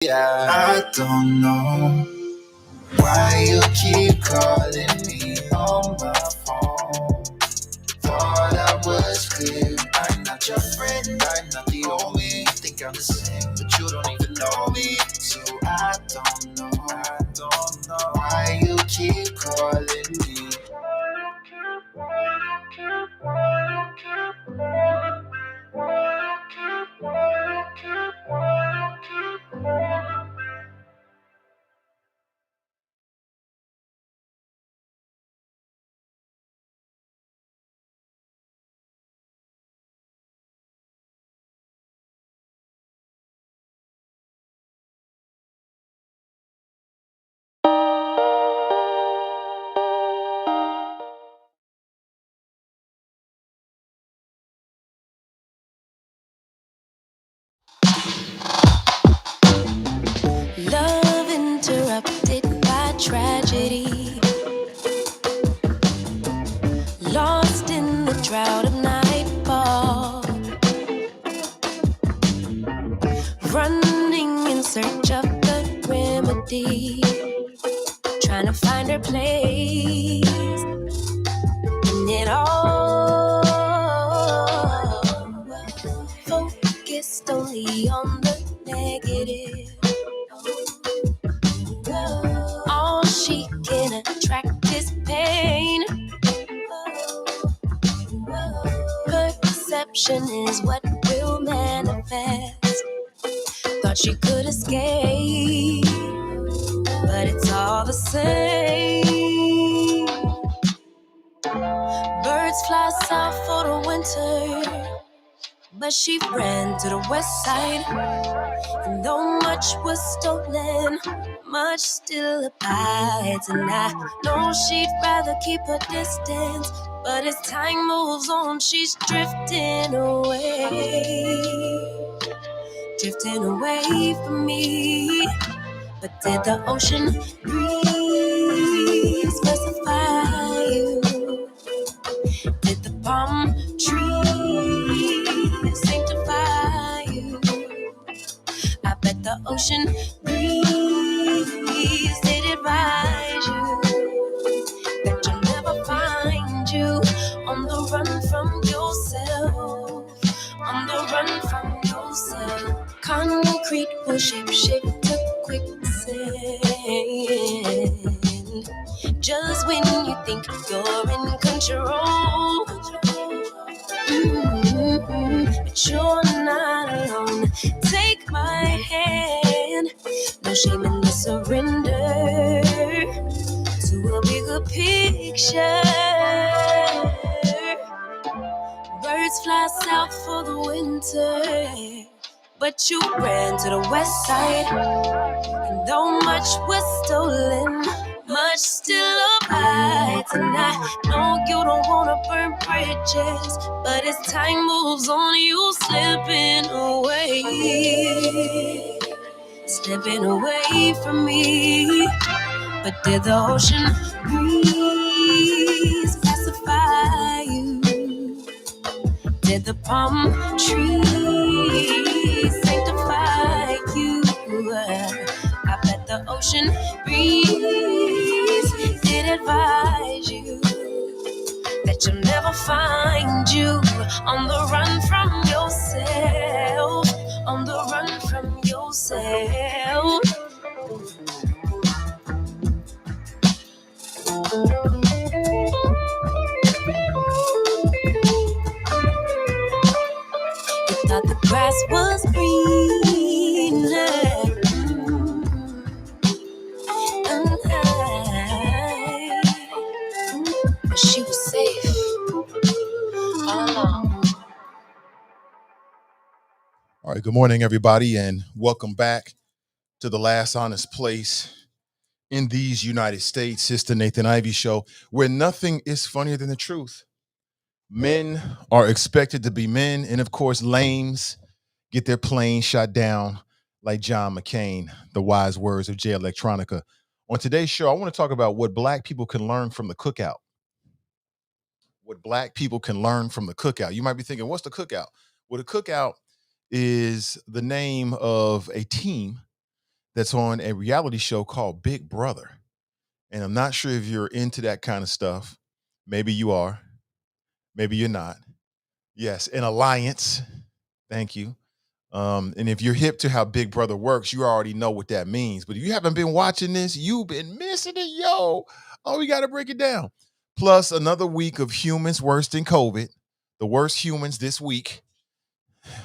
Yeah, I don't know why you keep calling me on my phone. Thought I was clear. I'm not your friend, I'm not the only. You think I'm the same, but you don't even know me. So I don't know why you keep calling me. Love interrupted by tragedy, lost in the drought of nightfall, running in search of the remedy, trying to find her place in it all. Focused only on the negative. All she can attract is pain. Perception is what will manifest. Thought she could escape, but it's all the same. Birds fly south for the winter, but she ran to the west side. And though much was stolen, much still abides. And I know she'd rather keep her distance, but as time moves on, she's drifting away from me. But did the ocean breeze specify you? Did the palm tree sanctify you? I bet the ocean breeze did advise you that you'll never find you on the run from yourself, on the run from yourself. Concrete will shape to quicksand. Just when you think you're in control, but you're not alone. Take my hand, no shame in the surrender to a bigger picture. Birds fly south for the winter, but you ran to the west side. And though much was stolen, much still abides. And I know you don't wanna burn bridges, but as time moves on, you slipping away from me. But did the ocean breeze pacify you? Did the palm tree sanctify you? I bet the ocean breeze did advise you that you'll never find you on the run from yourself, on the run from yourself. You thought the grass was greener, but she was safe all along. All right, good morning, everybody, and welcome back to the last honest place in these United States. It's the Nathan Ivey Show, where nothing is funnier than the truth. Men are expected to be men, and of course, lames get their plane shot down like John McCain, the wise words of Jay Electronica. On today's show, I want to talk about what Black people can learn from the Cookout. What Black people can learn from the Cookout. You might be thinking, what's the Cookout? Well, the Cookout is the name of a team that's on a reality show called Big Brother. And I'm not sure if you're into that kind of stuff. Maybe you are, maybe you're not. Yes, an alliance. Thank you. And if you're hip to how Big Brother works, you already know what that means. But if you haven't been watching this, you've been missing it, yo. Oh, we got to break it down. Plus, another week of humans worse than COVID, the worst humans this week.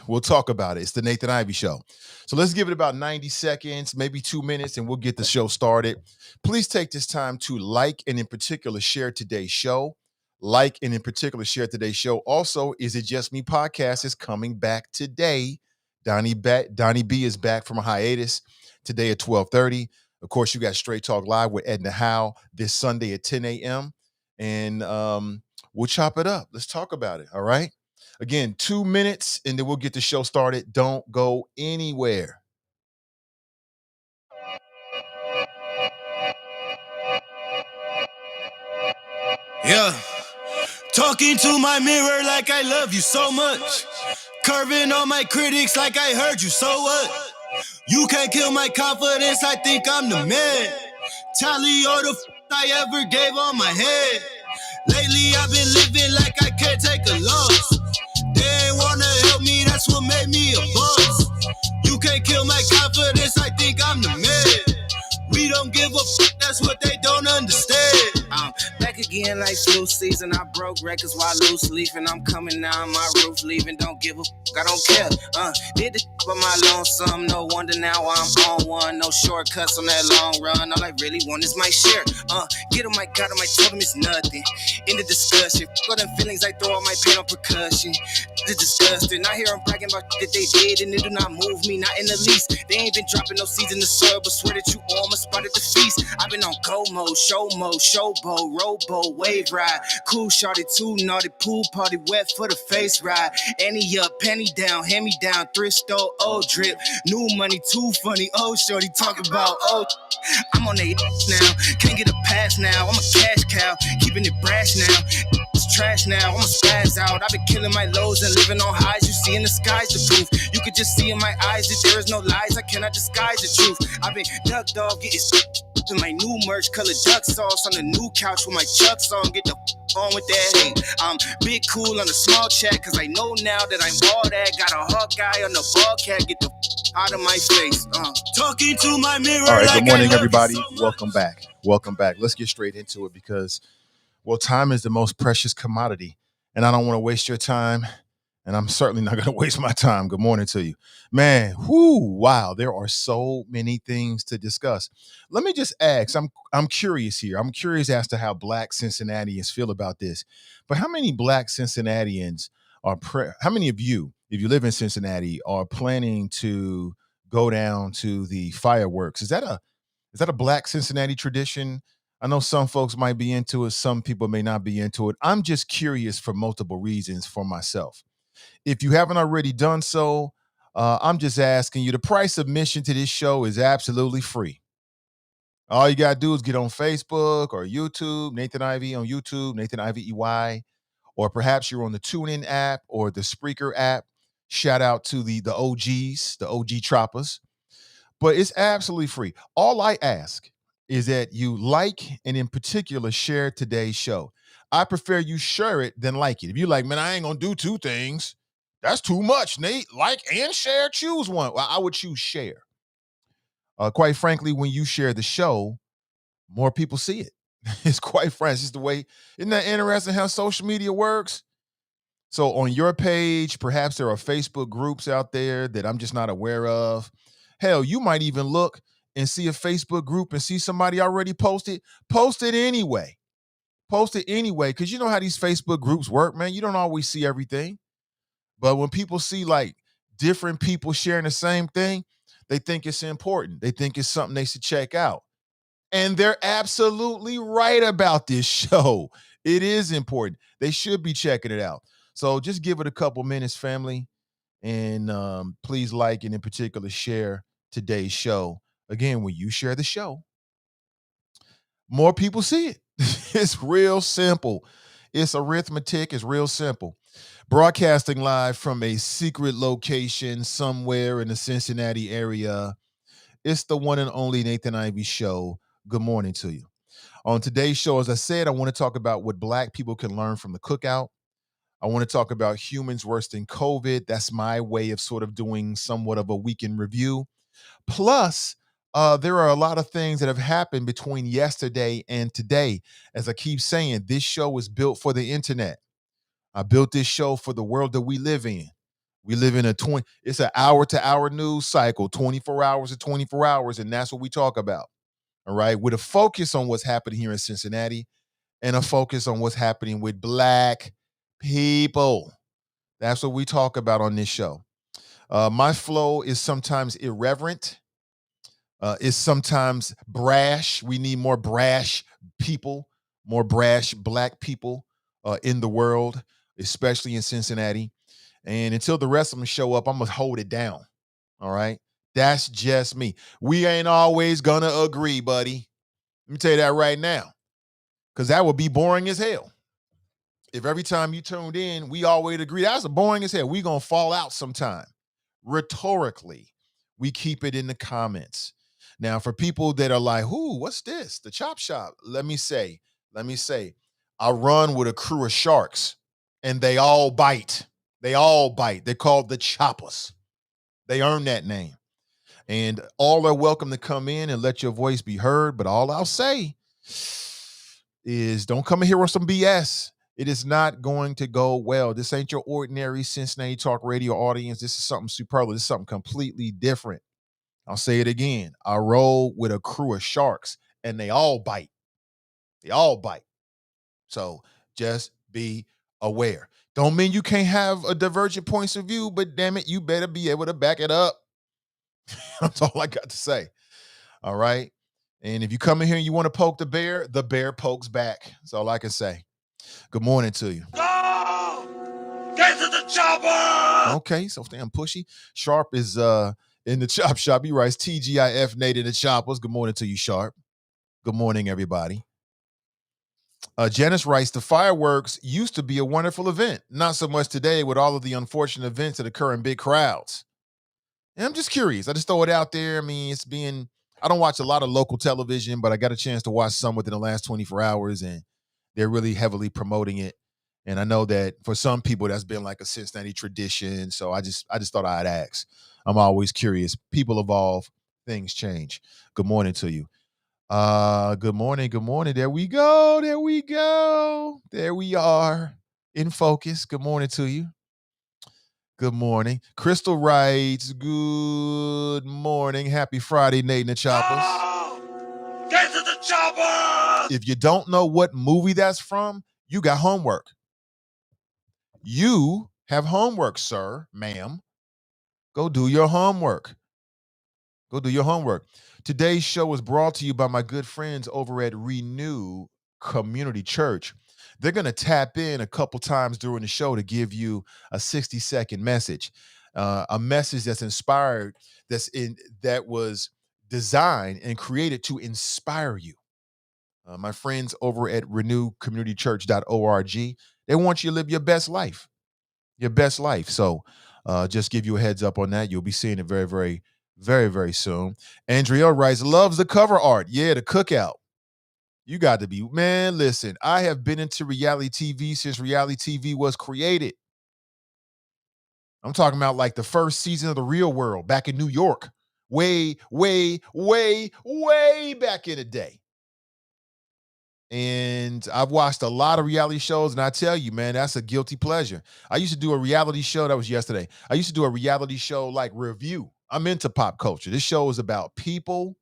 We'll talk about it. It's the Nathan Ivey Show. So let's give it about 90 seconds, maybe 2 minutes, and we'll get the show started. Please take this time to like and in particular share today's show. Like and in particular share today's show. Also, Is It Just Me podcast is coming back today. Donnie B is back from a hiatus today at 12:30. Of course, you got Straight Talk Live with Edna Howe this Sunday at 10 a.m. And we'll chop it up. Let's talk about it. All right. Again, 2 minutes and then we'll get the show started. Don't go anywhere. Yeah. Talking to my mirror like I love you so much. Curving on my critics like I heard you, so what? You can't kill my confidence, I think I'm the man. Tally all the I ever gave on my head. Lately I've been living like I can't take a loss. They ain't wanna help me, that's what made me a boss. You can't kill my confidence, I think I'm the man. We don't give a that's what they don't understand. I'm back again like flu season. I broke records while loose leafing. I'm coming down my roof, leaving. Don't give a I don't care. Did the by my lonesome. No wonder now I'm on one. No shortcuts on that long run. All I really want is my share. Get on my God, on my totem is nothing. In the discussion, all them feelings I throw on my pain on percussion. It's disgusting. I hear them bragging about that they did, and it do not move me, not in the least. They ain't been dropping no seeds in the soil, but swear that you all my spot at the feast. I've been on go mode, showboat, rowboat, wave ride. Cool shorty, too naughty, pool party, wet for the face ride. Annie up, penny down, hand me down, thrift store, old drip. New money, too funny, old shorty, talk about old. I'm on they now, can't get a pass now. I'm a cash cow, keeping it brash now. It's trash now, I'ma spaz out. I've been killing my lows and living on highs. You see in the skies the proof. You could just see in my eyes that there is no lies. I cannot disguise the truth. I've been duck dog getting in my new merch, colored duck sauce on the new couch with my chucks on. Get the on with that hate. I'm big cool on the small chat, cause I know now that I'm all that. Got a hawk guy on the ball cat. Get the out of my face. Talking to my mirror. All right, like good morning, I love everybody. you so much. Welcome back. Welcome back. Let's get straight into it because, well, time is the most precious commodity, and I don't want to waste your time, and I'm certainly not going to waste my time. Good morning to you. Man, wow, there are so many things to discuss. Let me just ask, I'm curious here. I'm curious as to how Black Cincinnatians feel about this. But how many Black Cincinnatians how many of you, if you live in Cincinnati, are planning to go down to the fireworks? Is that a Black Cincinnati tradition? I know some folks might be into it, some people may not be into it. I'm just curious for multiple reasons for myself. If you haven't already done so, I'm just asking you. The price of admission to this show is absolutely free. All you gotta do is get on Facebook or YouTube, Nathan Ivey on YouTube, Nathan Ivey EY, or perhaps you're on the TuneIn app or the Spreaker app. Shout out to the OGs, the OG Troppers. But it's absolutely free. All I ask is that you like and in particular share today's show. I prefer you share it than like it. If you like, man, I ain't gonna do two things. That's too much, Nate. Like and share, choose one. Well, I would choose share. Quite frankly, when you share the show, more people see it. It's quite frank. It's just the way, isn't that interesting how social media works? So on your page, perhaps there are Facebook groups out there that I'm just not aware of. Hell, you might even look and see a Facebook group and see somebody already posted. Post it anyway. Post it anyway, because you know how these Facebook groups work, man. You don't always see everything. But when people see like different people sharing the same thing, they think it's important. They think it's something they should check out. And they're absolutely right about this show. It is important. They should be checking it out. So just give it a couple minutes, family, and please like and in particular share today's show. Again, when you share the show, more people see it. It's real simple. It's arithmetic. It's real simple. Broadcasting live from a secret location somewhere in the Cincinnati area. It's the one and only Nathan Ivey Show. Good morning to you. On today's show, as I said, I want to talk about what Black people can learn from the Cookout. I want to talk about humans worse than COVID. That's my way of sort of doing somewhat of a weekend review. Plus, there are a lot of things that have happened between yesterday and today. As I keep saying, this show is built for the internet. I built this show for the world that we live in. We live in it's an hour to hour news cycle, 24 hours to 24 hours, and that's what we talk about. All right. With a focus on what's happening here in Cincinnati and a focus on what's happening with Black people. That's what we talk about on this show. My flow is sometimes irreverent. It's sometimes brash. We need more brash people, more brash Black people in the world, especially in Cincinnati. And until the rest of them show up, I'm going to hold it down. All right. That's just me. We ain't always going to agree, buddy. Let me tell you that right now, because that would be boring as hell. If every time you tuned in, we always agree, that's boring as hell. We going to fall out sometime. Rhetorically, we keep it in the comments. Now, for people that are like, what's this? The Chop Shop. Let me say, I run with a crew of sharks and they all bite. They all bite. They're called the Choppers. They earn that name. And all are welcome to come in and let your voice be heard. But all I'll say is don't come in here with some BS. It is not going to go well. This ain't your ordinary Cincinnati Talk Radio audience. This is something superlative. This is something completely different. I'll say it again. I roll with a crew of sharks and they all bite. They all bite. So just be aware. Don't mean you can't have a divergent points of view, but damn it, you better be able to back it up. That's all I got to say. All right. And if you come in here and you want to poke the bear pokes back. That's all I can say. Good morning to you. Go! Get to the chopper! Okay, so damn pushy. Sharp is in the chop shop. He writes TGIF Nate in the choppers. Good morning to you, Sharp. Good morning, everybody. Janice writes, the fireworks used to be a wonderful event. Not so much today with all of the unfortunate events that occur in big crowds. And I'm just curious. I just throw it out there. I mean, I don't watch a lot of local television, but I got a chance to watch some within the last 24 hours, and they're really heavily promoting it. And I know that for some people, that's been like a Cincinnati tradition. So I just thought I'd ask. I'm always curious. People evolve, things change. Good morning to you. Good morning. There we go. There we are in focus. Good morning to you. Good morning. Crystal writes, good morning. Happy Friday, Nate and the Choppers. Oh, get to the chopper! If you don't know what movie that's from, you got homework. You have homework, sir, ma'am. Go do your homework. Today's show is brought to you by my good friends over at Renew Community Church. They're going to tap in a couple times during the show to give you a 60-second message, a message that's inspired, that was designed and created to inspire you. My friends over at renewcommunitychurch.org, they want you to live your best life. So just give you a heads up on that. You'll be seeing it very, very, very, very soon. Andrea writes, loves the cover art. Yeah, the Cookout. You got to be, man, listen, I have been into reality TV since reality TV was created. I'm talking about like the first season of The Real World back in New York. Way, way, way, way back in the day. And I've watched a lot of reality shows, and I tell you, man, that's a guilty pleasure. I used to do a reality show, that was yesterday. I used to do a reality show like review. I'm into pop culture. This show is about people,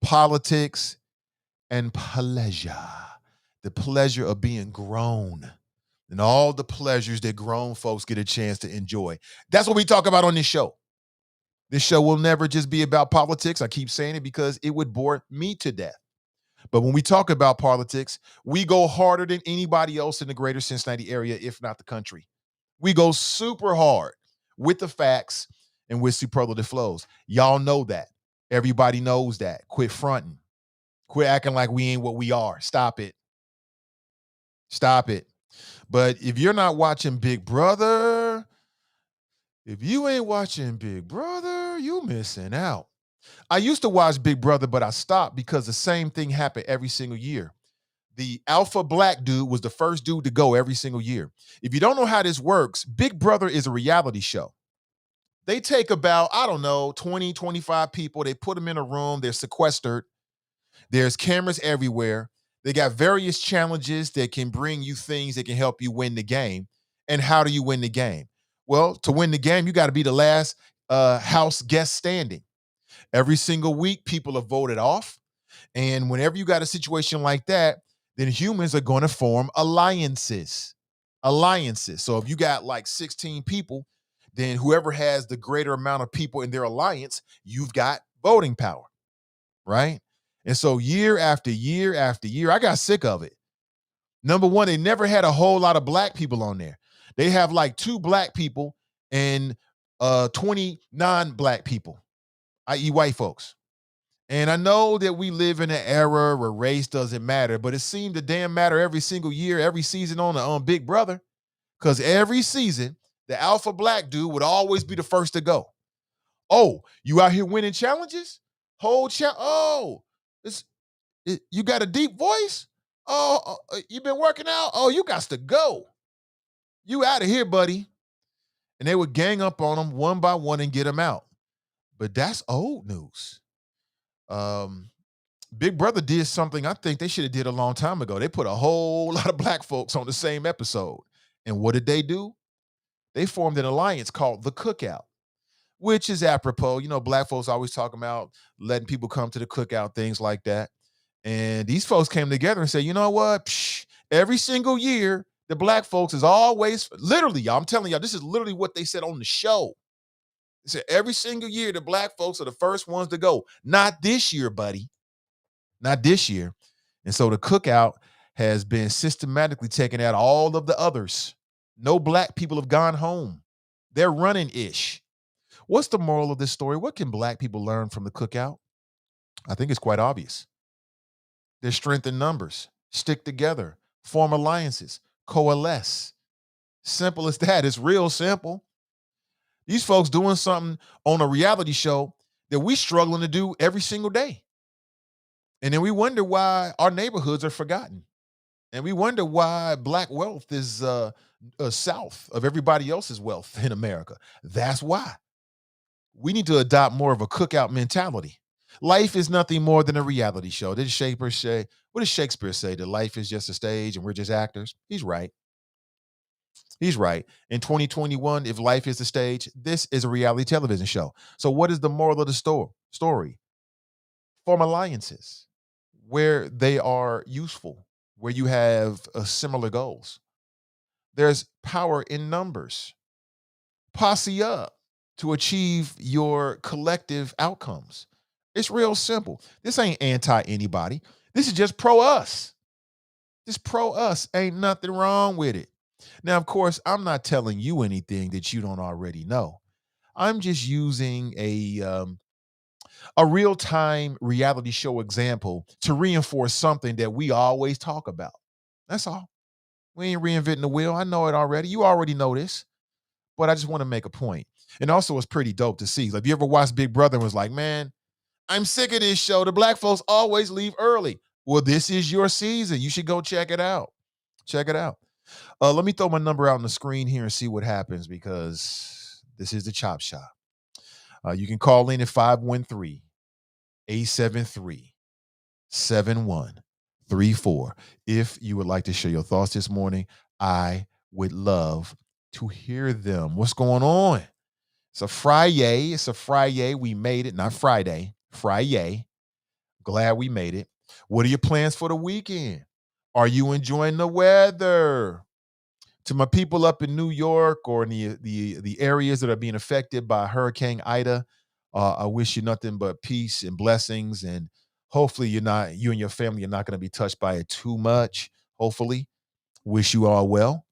politics, and pleasure. The pleasure of being grown and all the pleasures that grown folks get a chance to enjoy. That's what we talk about on this show. This show will never just be about politics. I keep saying it because it would bore me to death. But when we talk about politics, we go harder than anybody else in the greater Cincinnati area, if not the country. We go super hard with the facts and with superlative flows. Y'all know that. Everybody knows that. Quit fronting. Quit acting like we ain't what we are. Stop it. But if you're not watching Big Brother, if you ain't watching Big Brother, you missing out. I used to watch Big Brother, but I stopped because the same thing happened every single year. The alpha black dude was the first dude to go every single year. If you don't know how this works, Big Brother is a reality show. They take about, I don't know, 20, 25 people, they put them in a room, they're sequestered, there's cameras everywhere. They got various challenges that can bring you things that can help you win the game. And how do you win the game? Well, to win the game, you got to be the last house guest standing. Every single week, people are voted off. And whenever you got a situation like that, then humans are going to form alliances. Alliances. So if you got like 16 people, then whoever has the greater amount of people in their alliance, you've got voting power, right? And so year after year after year, I got sick of it. Number one, they never had a whole lot of black people on there. They have like 2 black people and 20 non-black people, i.e. white folks. And I know that we live in an era where race doesn't matter, but it seemed to damn matter every single year, every season on Big Brother. Because every season, the alpha black dude would always be the first to go. Oh, you out here winning challenges? Oh, you got a deep voice? Oh, you been working out? Oh, you got to go. You out of here, buddy. And they would gang up on them one by one and get them out. But that's old news. Big Brother did something I think they should have did a long time ago. They put a whole lot of black folks on the same episode. And what did they do? They formed an alliance called the Cookout, which is apropos. You know, black folks always talk about letting people come to the cookout, things like that. And these folks came together and said, you know what? Every single year, the black folks is always, literally, y'all, I'm telling y'all, this is literally what they said on the show. They said every single year, the black folks are the first ones to go. Not this year, buddy. Not this year. And so the Cookout has been systematically taking out all of the others. No black people have gone home. They're running ish. What's the moral of this story? What can black people learn from the Cookout? I think it's quite obvious. There's strength in numbers. Stick together. Form alliances. Coalesce. Simple as that. It's real simple. These folks doing something on a reality show that we struggling to do every single day. And then we wonder why our neighborhoods are forgotten. And we wonder why black wealth is south of everybody else's wealth in America. That's why. We need to adopt more of a cookout mentality. Life is nothing more than a reality show. Did Shakespeare say, what does Shakespeare say? That life is just a stage and we're just actors? He's right. He's right. In 2021, if life is a stage, this is a reality television show. So what is the moral of the story? Form alliances where they are useful, where you have similar goals. There's power in numbers. Posse up to achieve your collective outcomes. It's real simple. This ain't anti anybody. This is just pro us. Just pro us. Ain't nothing wrong with it. Now, of course, I'm not telling you anything that you don't already know. I'm just using a real-time reality show example to reinforce something that we always talk about. That's all. We ain't reinventing the wheel. I know it already. You already know this. But I just want to make a point. And also, it's pretty dope to see. Like, you ever watched Big Brother and was like, man, I'm sick of this show. The black folks always leave early. Well, this is your season. You should go check it out. Check it out. Let me throw my number out on the screen here and see what happens, because this is the Chop Shop. You can call in at 513-873-7134. If you would like to share your thoughts this morning, I would love to hear them. What's going on? It's a Friday. It's a Friday. We made it. Not Friday. Friday. Glad we made it. What are your plans for the weekend? Are you enjoying the weather? To my people up in New York or in the areas that are being affected by Hurricane Ida, I wish you nothing but peace and blessings. And hopefully you and your family are not going to be touched by it too much. Hopefully. Wish you all well.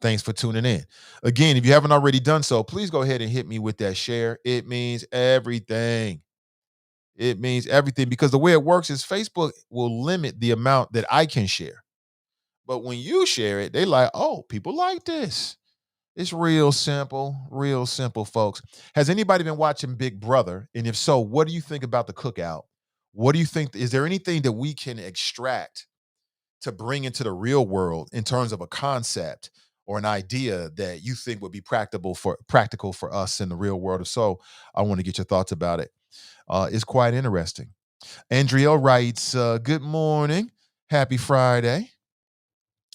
Thanks for tuning in. Again, if you haven't already done so, please go ahead and hit me with that share. It means everything. It means everything, because the way it works is Facebook will limit the amount that I can share. But when you share it, they like, oh, people like this. It's real simple, folks. Has anybody been watching Big Brother? And if so, what do you think about the cookout? What do you think? Is there anything that we can extract to bring into the real world in terms of a concept or an idea that you think would be practical for us in the real world? If so, I want to get your thoughts about it. It's quite interesting. Andrea writes, "Good morning, happy Friday."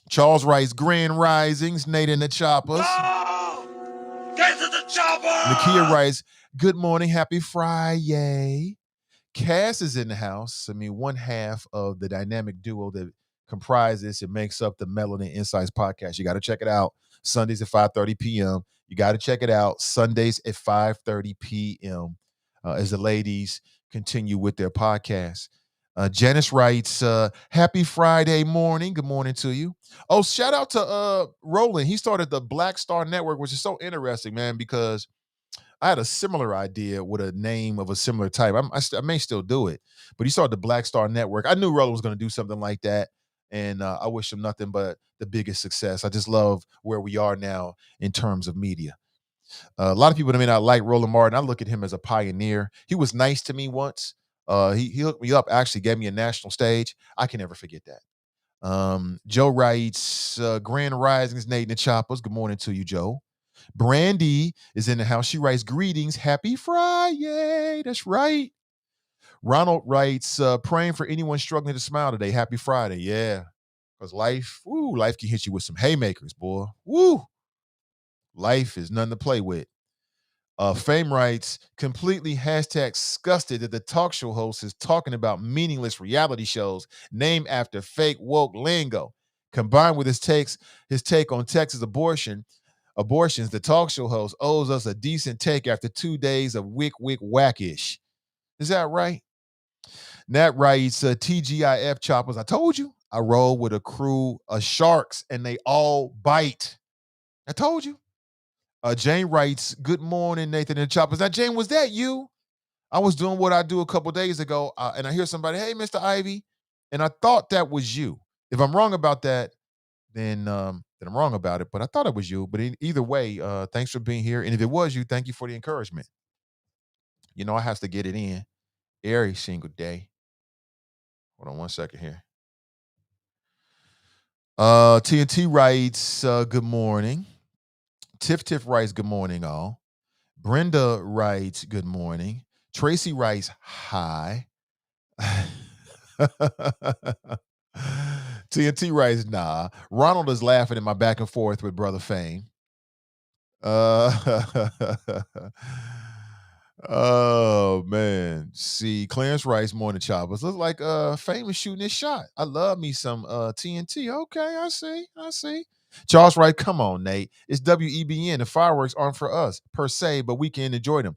Charles writes, "Grand Risings, Nate and the Choppers." No! Get to the chopper! Nakia writes, "Good morning, happy Friday." Cass is in the house. I mean, one half of the dynamic duo that comprises and makes up the Melanin Insights podcast. You got to check it out. Sundays at 5:30 p.m. You got to check it out. Sundays at 5:30 p.m. As the ladies continue with their podcast. Janice writes, "Happy Friday morning. Good morning to you." Oh, shout out to Roland. He started the Black Star Network, which is so interesting, man, because I had a similar idea with a name of a similar type. I may still do it, but he started the Black Star Network. I knew Roland was going to do something like that, and I wish him nothing but the biggest success. I just love where we are now in terms of media. A lot of people that may not like Roland Martin. I look at him as a pioneer. He was nice to me once. He hooked me up, actually gave me a national stage. I can never forget that. Joe writes, "Grand Risings, Nate and the Choppers." Good morning to you, Joe. Brandy is in the house. She writes, "Greetings, happy Friday." That's right. Ronald writes, "Praying for anyone struggling to smile today. Happy Friday." Yeah. Because life can hit you with some haymakers, boy. Woo. Life is nothing to play with. Fame writes, "Completely hashtag disgusted that the talk show host is talking about meaningless reality shows named after fake woke lingo. Combined with his take on Texas abortions, the talk show host owes us a decent take after 2 days of wick wackish." Is that right? Nat writes, "TGIF choppers. I told you. I roll with a crew of sharks and they all bite. I told you." Jane writes, "Good morning, Nathan and Choppers." Now, Jane, was that you? I was doing what I do a couple days ago, and I hear somebody, "Hey, Mr. Ivey," and I thought that was you. If I'm wrong about that, then I'm wrong about it. But I thought it was you. But either way, thanks for being here. And if it was you, thank you for the encouragement. You know, I have to get it in every single day. Hold on one second here. TNT writes, "Good morning." Tiff writes, "Good morning, all." Brenda writes, "Good morning." Tracy writes, "Hi." TNT writes, "Nah." Ronald is laughing at my back and forth with Brother Fame. Uh, oh man. See, Clarence writes, "Morning Choppers." Looks like Fame is shooting his shot. I love me some TNT. Okay, I see. Charles writes, "Come on, Nate. It's WEBN. The fireworks aren't for us per se, but we can enjoy them."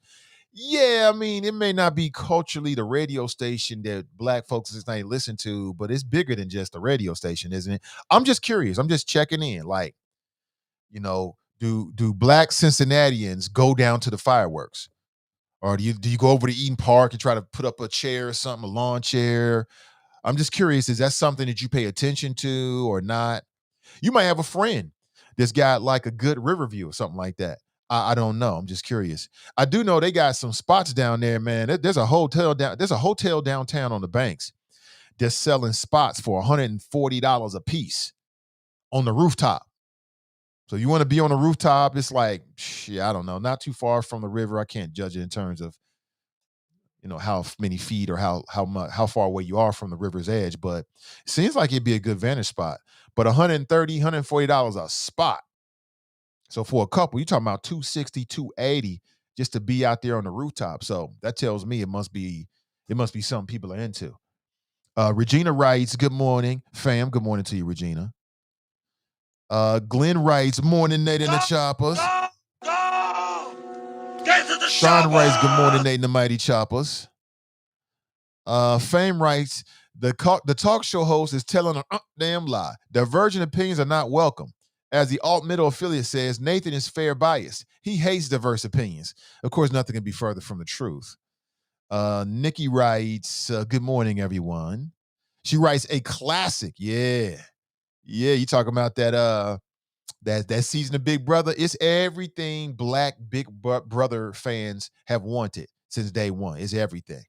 Yeah, I mean, it may not be culturally the radio station that black folks is not listen to, but it's bigger than just a radio station, isn't it? I'm just curious. I'm just checking in. Like, do black Cincinnatians go down to the fireworks? Or do you go over to Eden Park and try to put up a chair or something, a lawn chair? I'm just curious, is that something that you pay attention to or not? You might have a friend that's got like a good river view or something like that. I don't know. I'm just curious. I do know they got some spots down there, man. There's a hotel downtown on the banks that's selling spots for $140 a piece on the rooftop. So you want to be on the rooftop, it's like, shit, I don't know, not too far from the river. I can't judge it in terms of, how many feet or how far away you are from the river's edge, but it seems like it'd be a good vantage spot. But $140 a spot. So for a couple, you're talking about 260, 280 just to be out there on the rooftop. So that tells me it must be something people are into. Regina writes, "Good morning, fam." Good morning to you, Regina. Glenn writes, "Morning, Nate and the Choppers." Go! Get to the Sean chopper! writes, "Good morning, Nate and the Mighty Choppers." Fame writes, the talk show host is telling a damn lie. Divergent opinions are not welcome. As the alt middle affiliate says, Nathan is fair biased. He hates diverse opinions. Of course, nothing can be further from the truth. Nikki writes, "Good morning, everyone." She writes, "A classic." Yeah. Yeah, you talking about that That season of Big Brother, it's everything black Brother fans have wanted since day one. It's everything.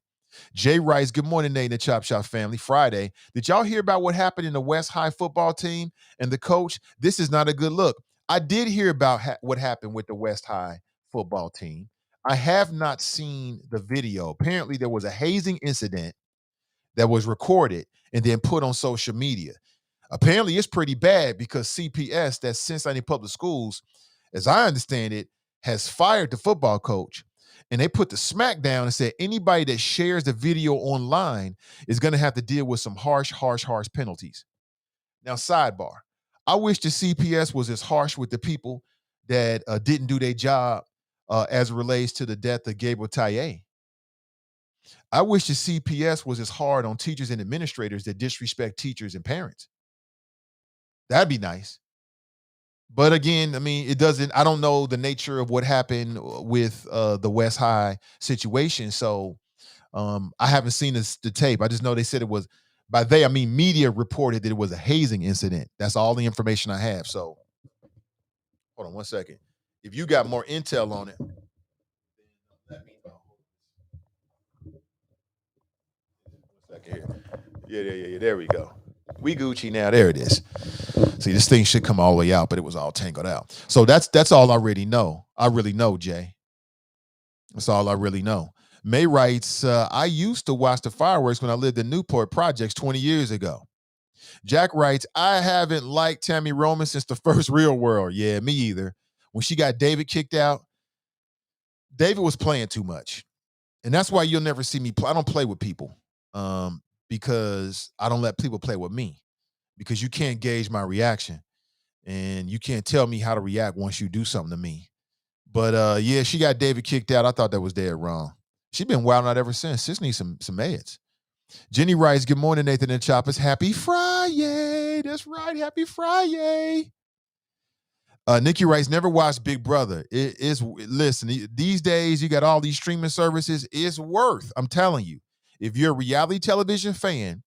Jay Rice, good morning, Nate and the Chop Shop family. Friday, did y'all hear about what happened in the West High football team and the coach? This is not a good look. I did hear about what happened with the West High football team. I have not seen the video. Apparently, there was a hazing incident that was recorded and then put on social media. Apparently, it's pretty bad because CPS, that's Cincinnati Public Schools, as I understand it, has fired the football coach. And they put the smack down and said anybody that shares the video online is going to have to deal with some harsh penalties. Now, sidebar. I wish the CPS was as harsh with the people that didn't do their job as it relates to the death of Gabriel Taye. I wish the CPS was as hard on teachers and administrators that disrespect teachers and parents. That'd be nice. But again, I mean, I don't know the nature of what happened with the West High situation. So I haven't seen the tape. I just know they said it was, by they, I mean, media reported that it was a hazing incident. That's all the information I have. So hold on one second. If you got more intel on it, let me know. 1 second here. Yeah. There we go. We Gucci now. There it is. See, this thing should come all the way out, but it was all tangled out. So that's all I really know. I really know, Jay. That's all I really know. May writes, I used to watch the fireworks when I lived in Newport Projects 20 years ago. Jack writes, I haven't liked Tammy Roman since the first Real World. Yeah, me either. When she got David kicked out, David was playing too much. And that's why you'll never see me play. I don't play with people because I don't let people play with me, because you can't gauge my reaction and you can't tell me how to react once you do something to me. But yeah, she got David kicked out. I thought that was dead wrong. She's been wilding out ever since. Sis needs some meds. Jenny writes, good morning, Nathan and Choppers. Happy Friday. That's right. Happy Friday. Nikki writes, never watched Big Brother. Listen, these days you got all these streaming services. It's worth, I'm telling you, if you're a reality television fan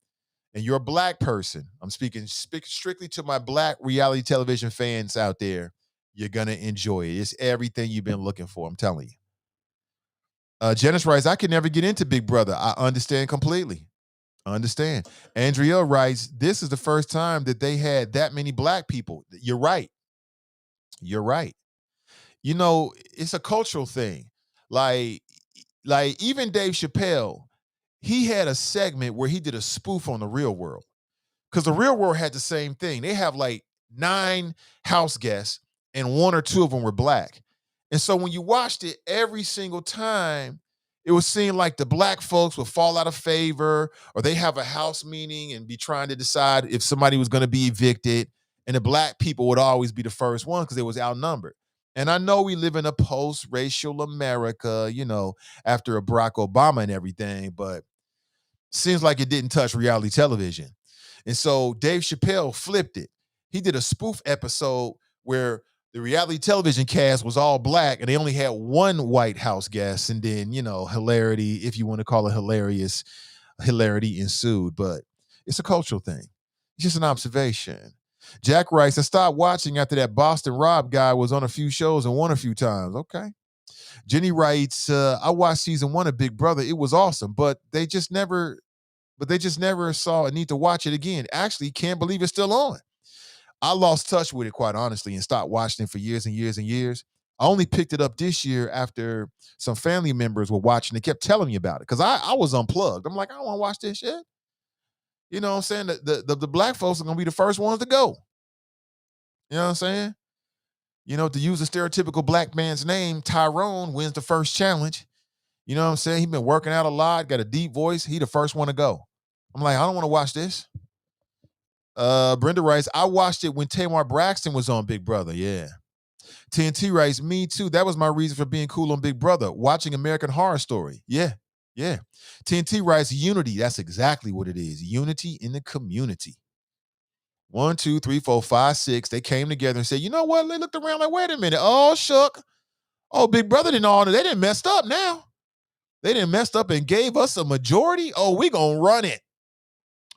and you're a black person, I'm speaking strictly to my black reality television fans out there, you're going to enjoy it. It's everything you've been looking for. I'm telling you. Janice writes, I can never get into Big Brother. I understand completely. I understand. Andrea writes, this is the first time that they had that many black people. You're right. You're right. You know, it's a cultural thing. Like even Dave Chappelle, he had a segment where he did a spoof on the Real World. Because the Real World had the same thing. They have like 9 house guests and 1 or 2 of them were black. And so when you watched it every single time, it would seem like the black folks would fall out of favor, or they have a house meeting and be trying to decide if somebody was going to be evicted. And the black people would always be the first one because they was outnumbered. And I know we live in a post-racial America, you know, after a Barack Obama and everything, but seems like it didn't touch reality television. And so Dave Chappelle flipped it. He did a spoof episode where the reality television cast was all black and they only had 1 white house guest. And then, you know, hilarity, if you want to call it hilarious, hilarity ensued. But it's a cultural thing. It's just an observation. Jack writes, I stopped watching after that Boston Rob guy was on a few shows and won a few times. Okay. Jenny writes, I watched season 1 of Big Brother. It was awesome, but they just never saw a need to watch it again. Actually, can't believe it's still on. I lost touch with it, quite honestly, and stopped watching it for years and years and years. I only picked it up this year after some family members were watching. They kept telling me about it because I was unplugged. I'm like, I don't want to watch this shit. You know what I'm saying? The black folks are going to be the first ones to go. You know what I'm saying? You know, to use a stereotypical black man's name, Tyrone wins the first challenge. You know what I'm saying? He's been working out a lot, got a deep voice. He the first one to go. I'm like, I don't want to watch this. Brenda writes, I watched it when Tamar Braxton was on Big Brother. Yeah. TNT writes, me too. That was my reason for being cool on Big Brother, watching American Horror Story. Yeah. TNT writes, unity. That's exactly what it is. Unity in the community. 1, 2, 3, 4, 5, 6. They came together and said, you know what? They looked around like, wait a minute. Oh, shook. Oh, Big Brother didn't all. They didn't messed up now. They didn't messed up and gave us a majority. Oh, we gonna run it.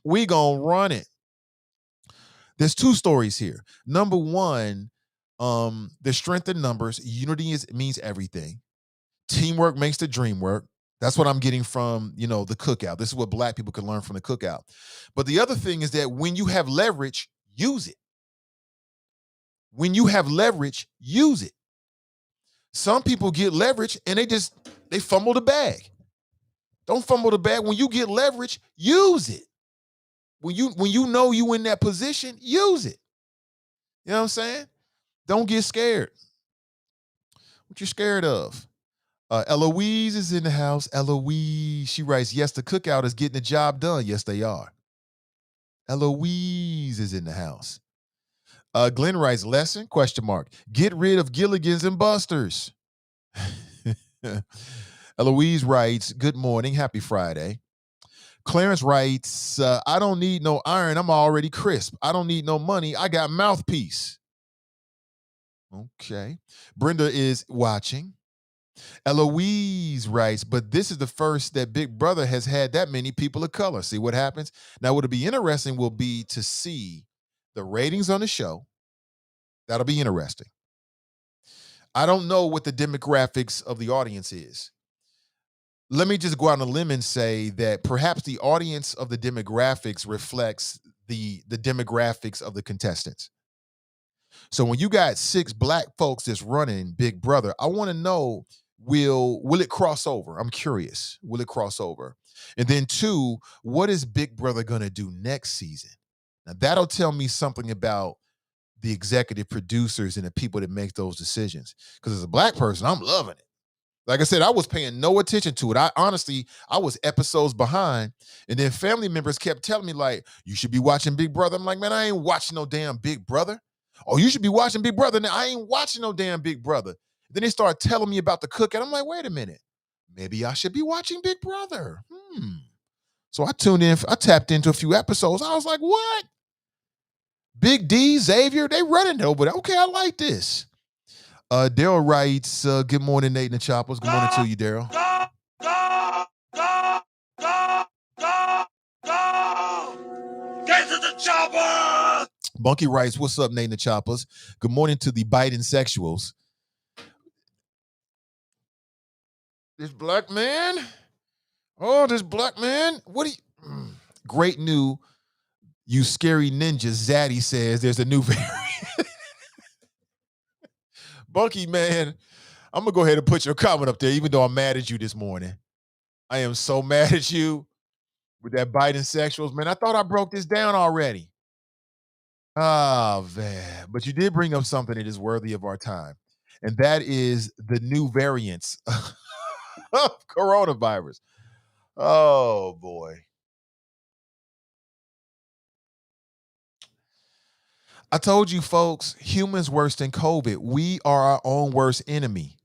We gonna run it. There's 2 stories here. Number 1, The strength in numbers. Unity means everything. Teamwork makes the dream work. That's what I'm getting from, the cookout. This is what black people can learn from the cookout. But the other thing is that when you have leverage, use it. When you have leverage, use it. Some people get leverage and they fumble the bag. Don't fumble the bag. When you get leverage, use it. When you know you in that position, use it. You know what I'm saying? Don't get scared. What you scared of? Eloise is in the house. Eloise, she writes, yes, the cookout is getting the job done. Yes, they are. Eloise is in the house. Glenn writes, lesson, question mark. Get rid of Gilligan's and Busters. Eloise writes, good morning. Happy Friday. Clarence writes, I don't need no iron. I'm already crisp. I don't need no money. I got mouthpiece. Okay. Brenda is watching. Eloise writes, but this is the first that Big Brother has had that many people of color. See what happens? Now, what'll be interesting will be to see the ratings on the show. That'll be interesting. I don't know what the demographics of the audience is. Let me just go out on a limb and say that perhaps the audience of the demographics reflects the demographics of the contestants. So when you got 6 black folks that's running Big Brother, I want to know, will it cross over? I'm curious. Will it cross over? And then 2, what is Big Brother going to do next season? Now that'll tell me something about the executive producers and the people that make those decisions. Because as a black person, I'm loving it. Like I said, I was paying no attention to it. I was episodes behind. And then family members kept telling me, like, you should be watching Big Brother. I'm like, man, I ain't watching no damn Big Brother. Oh, you should be watching Big Brother. Now, I ain't watching no damn Big Brother. Then they started telling me about the cookout. I'm like, wait a minute. Maybe I should be watching Big Brother. So I tuned in. I tapped into a few episodes. I was like, what? Big D, Xavier, they running over there. Okay, I like this. Daryl writes, good morning, Nate and the Choppers. Good morning to you, Daryl. Get to the chopper! Bunky writes, what's up, Nate and the Choppers? Good morning to the Biden sexuals. This black man? Oh, this black man? What do you... Great new, you scary ninja, Zaddy says there's a new variant. Bunky, man, I'm going to go ahead and put your comment up there, even though I'm mad at you this morning. I am so mad at you with that Biden sexuals. Man, I thought I broke this down already. Oh, man. But you did bring up something that is worthy of our time, and that is the new variants of coronavirus. Oh, boy. I told you, folks, humans worse than COVID. We are our own worst enemy.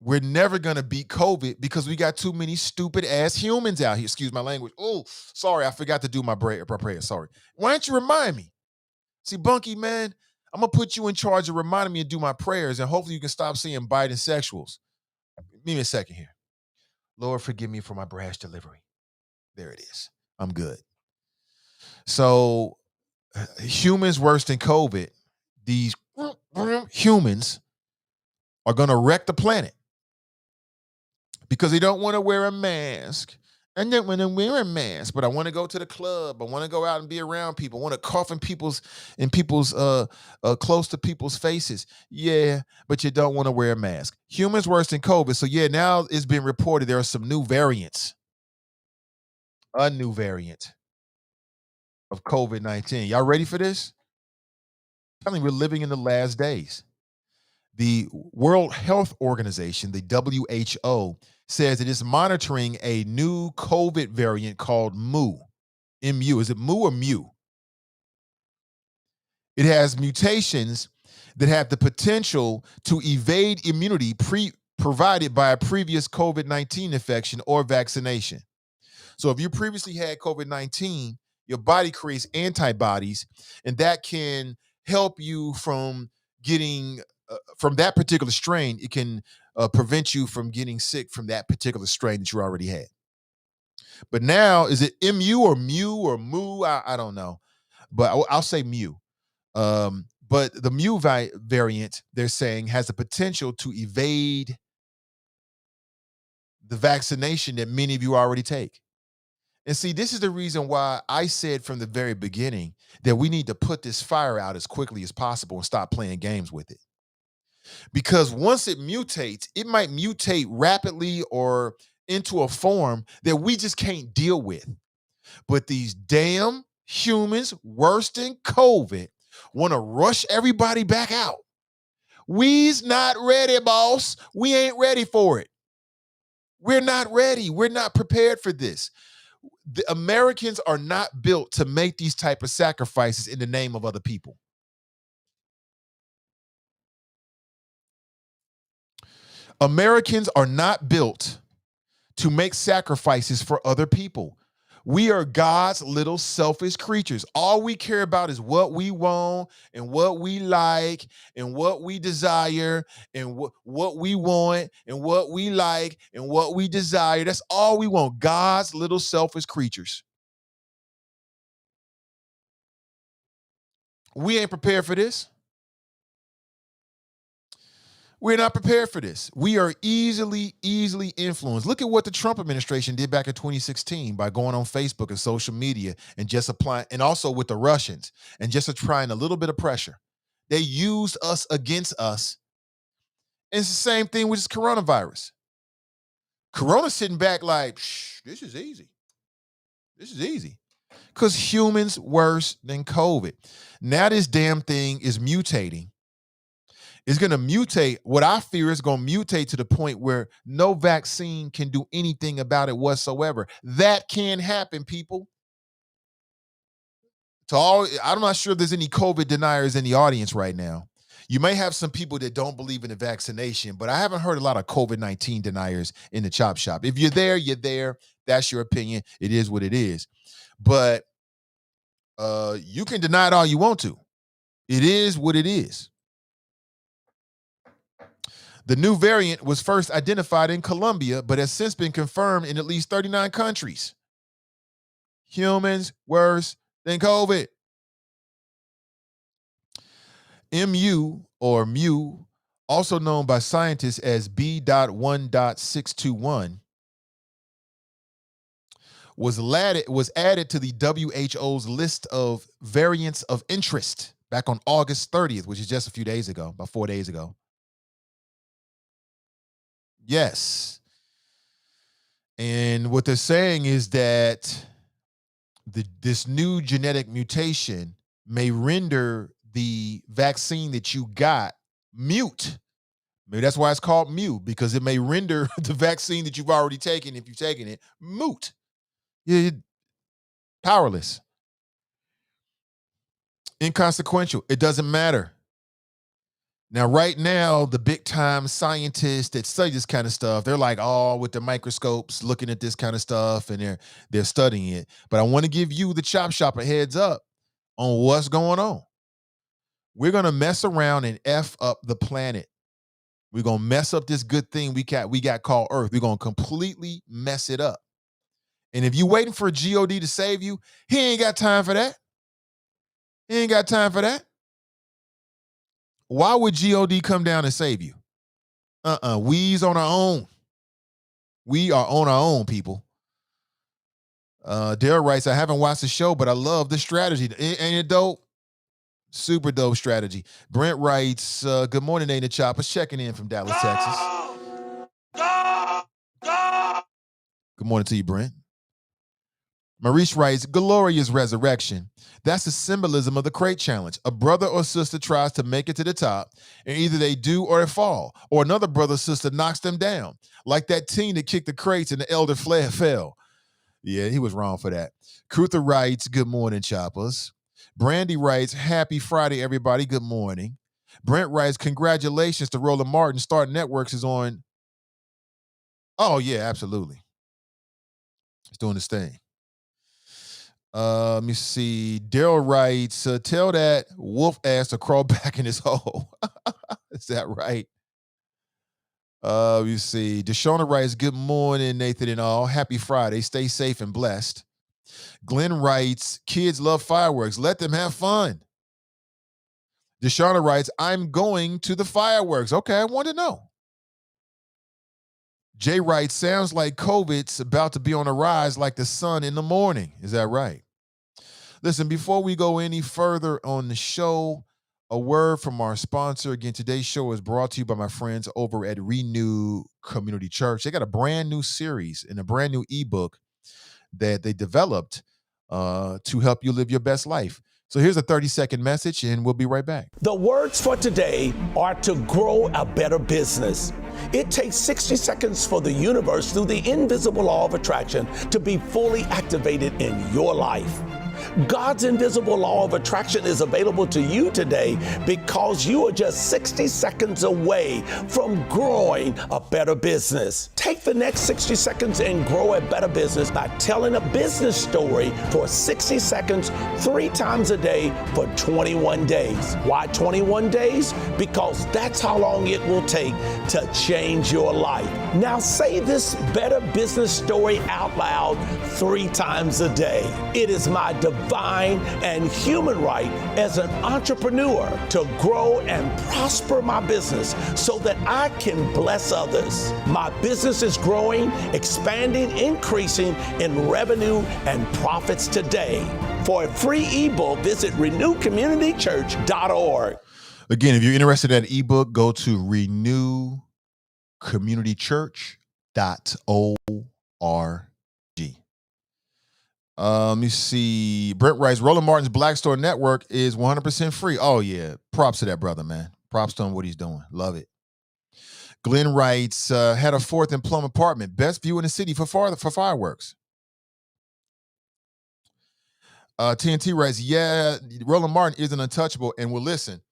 We're never going to beat COVID because we got too many stupid ass humans out here. Excuse my language. Oh, sorry. I forgot to do my prayer. Sorry. Why don't you remind me? See, Bunky, man, I'm going to put you in charge of reminding me to do my prayers, and hopefully you can stop seeing Biden sexuals. Give me a second here. Lord, forgive me for my brash delivery. There it is. I'm good. So humans worse than COVID, these humans are going to wreck the planet because they don't want to wear a mask. I don't want to wear a mask, but I want to go to the club. I want to go out and be around people. I want to cough in people's close to people's faces. Yeah, but you don't want to wear a mask. Humans worse than COVID. So yeah, now it's been reported there are some new variants. A new variant of COVID-19. Y'all ready for this? I'm telling you, we're living in the last days. The World Health Organization, the WHO, says it is monitoring a new COVID variant called Mu. MU. Is it Mu or Mu? It has mutations that have the potential to evade immunity provided by a previous COVID-19 infection or vaccination. So if you previously had COVID-19, your body creates antibodies, and that can help you from getting from that particular strain. It can prevent you from getting sick from that particular strain that you already had. But now, is it MU or Mu or Mu? I don't know, but I'll say Mu. But the mu variant, they're saying, has the potential to evade the vaccination that many of you already take. And see, this is the reason why I said from the very beginning that we need to put this fire out as quickly as possible and stop playing games with it. Because once it mutates, it might mutate rapidly or into a form that we just can't deal with. But these damn humans, worse than COVID, want to rush everybody back out. We's not ready, boss. We ain't ready for it. We're not ready. We're not prepared for this. The Americans are not built to make these type of sacrifices in the name of other people. Americans are not built to make sacrifices for other people. We are God's little selfish creatures. All we care about is what we want and what we like and what we desire and what we want and what we like and what we desire. That's all we want. God's little selfish creatures. We ain't prepared for this. We're not prepared for this. We are easily influenced. Look at what the Trump administration did back in 2016 by going on Facebook and social media and just applying, and also with the Russians, and just applying a little bit of pressure. They used us against us. And it's the same thing with this coronavirus. Corona's sitting back like, this is easy. This is easy. Because humans worse than COVID. Now this damn thing is mutating. It's going to mutate. What I fear is going to mutate to the point where no vaccine can do anything about it whatsoever. That can happen, people. I'm not sure if there's any COVID deniers in the audience right now. You may have some people that don't believe in the vaccination, but I haven't heard a lot of COVID-19 deniers in the chop shop. If you're there, you're there. That's your opinion. It is what it is. But you can deny it all you want to. It is what it is. The new variant was first identified in Colombia, but has since been confirmed in at least 39 countries. Humans worse than COVID. MU, or mu, also known by scientists as B.1.621, was added to the WHO's list of variants of interest back on August 30th, which is just a few days ago, about 4 days ago. Yes. And what they're saying is that this new genetic mutation may render the vaccine that you got mute. Maybe that's why it's called mu, because it may render the vaccine that you've already taken, if you've taken it, moot. You're powerless. Inconsequential. It doesn't matter. Now, right now, the big time scientists that study this kind of stuff, they're like, with the microscopes looking at this kind of stuff, and they're studying it. But I want to give you, the chop shop, a heads up on what's going on. We're going to mess around and F up the planet. We're going to mess up this good thing we got called Earth. We're going to completely mess it up. And if you're waiting for God to save you, he ain't got time for that. He ain't got time for that. Why would God come down and save you? We's on our own. We are on our own, people. Daryl writes, I haven't watched the show, but I love the strategy. Ain't it dope? Super dope strategy. Brent writes, good morning, Nate and Choppers, checking in from Dallas, Texas. Good morning to you, Brent. Maurice writes, glorious resurrection. That's the symbolism of the crate challenge. A brother or sister tries to make it to the top, and either they do or they fall, or another brother or sister knocks them down, like that teen that kicked the crates and the elder fell. Yeah, he was wrong for that. Cruther writes, good morning, Choppers. Brandy writes, happy Friday, everybody. Good morning. Brent writes, congratulations to Roland Martin. Start Networks is on. Oh, yeah, absolutely. It's doing this thing. Let me see. Daryl writes, tell that wolf ass to crawl back in his hole. Is that right? Let me see. Deshauna writes, good morning, Nathan and all. Happy Friday. Stay safe and blessed. Glenn writes, kids love fireworks. Let them have fun. Deshauna writes, I'm going to the fireworks. Okay, I want to know. Jay writes, sounds like COVID's about to be on a rise like the sun in the morning. Is that right? Listen, before we go any further on the show, a word from our sponsor. Again, today's show is brought to you by my friends over at Renew Community Church. They got a brand new series and a brand new ebook that they developed to help you live your best life. So here's a 30-second message, and we'll be right back. The words for today are to grow a better business. It takes 60 seconds for the universe, through the invisible law of attraction, to be fully activated in your life. God's invisible law of attraction is available to you today because you are just 60 seconds away from growing a better business. Take the next 60 seconds and grow a better business by telling a business story for 60 seconds, 3 times a day for 21 days. Why 21 days? Because that's how long it will take to change your life. Now say this better business story out loud 3 times a day. It is my divine and human right as an entrepreneur to grow and prosper my business so that I can bless others. My business is growing, expanding, increasing in revenue and profits today. For a free ebook, visit renewcommunitychurch.org. Again, if you're interested in that ebook, go to renewcommunitychurch.org. Let me see. Brent writes, Roland Martin's Black Store Network is 100% free. Oh, yeah. Props to that brother, man. Props to him, what he's doing. Love it. Glenn writes, had a 4th and Plum apartment. Best view in the city for fireworks. TNT writes, yeah, Roland Martin isn't untouchable. And well, listen,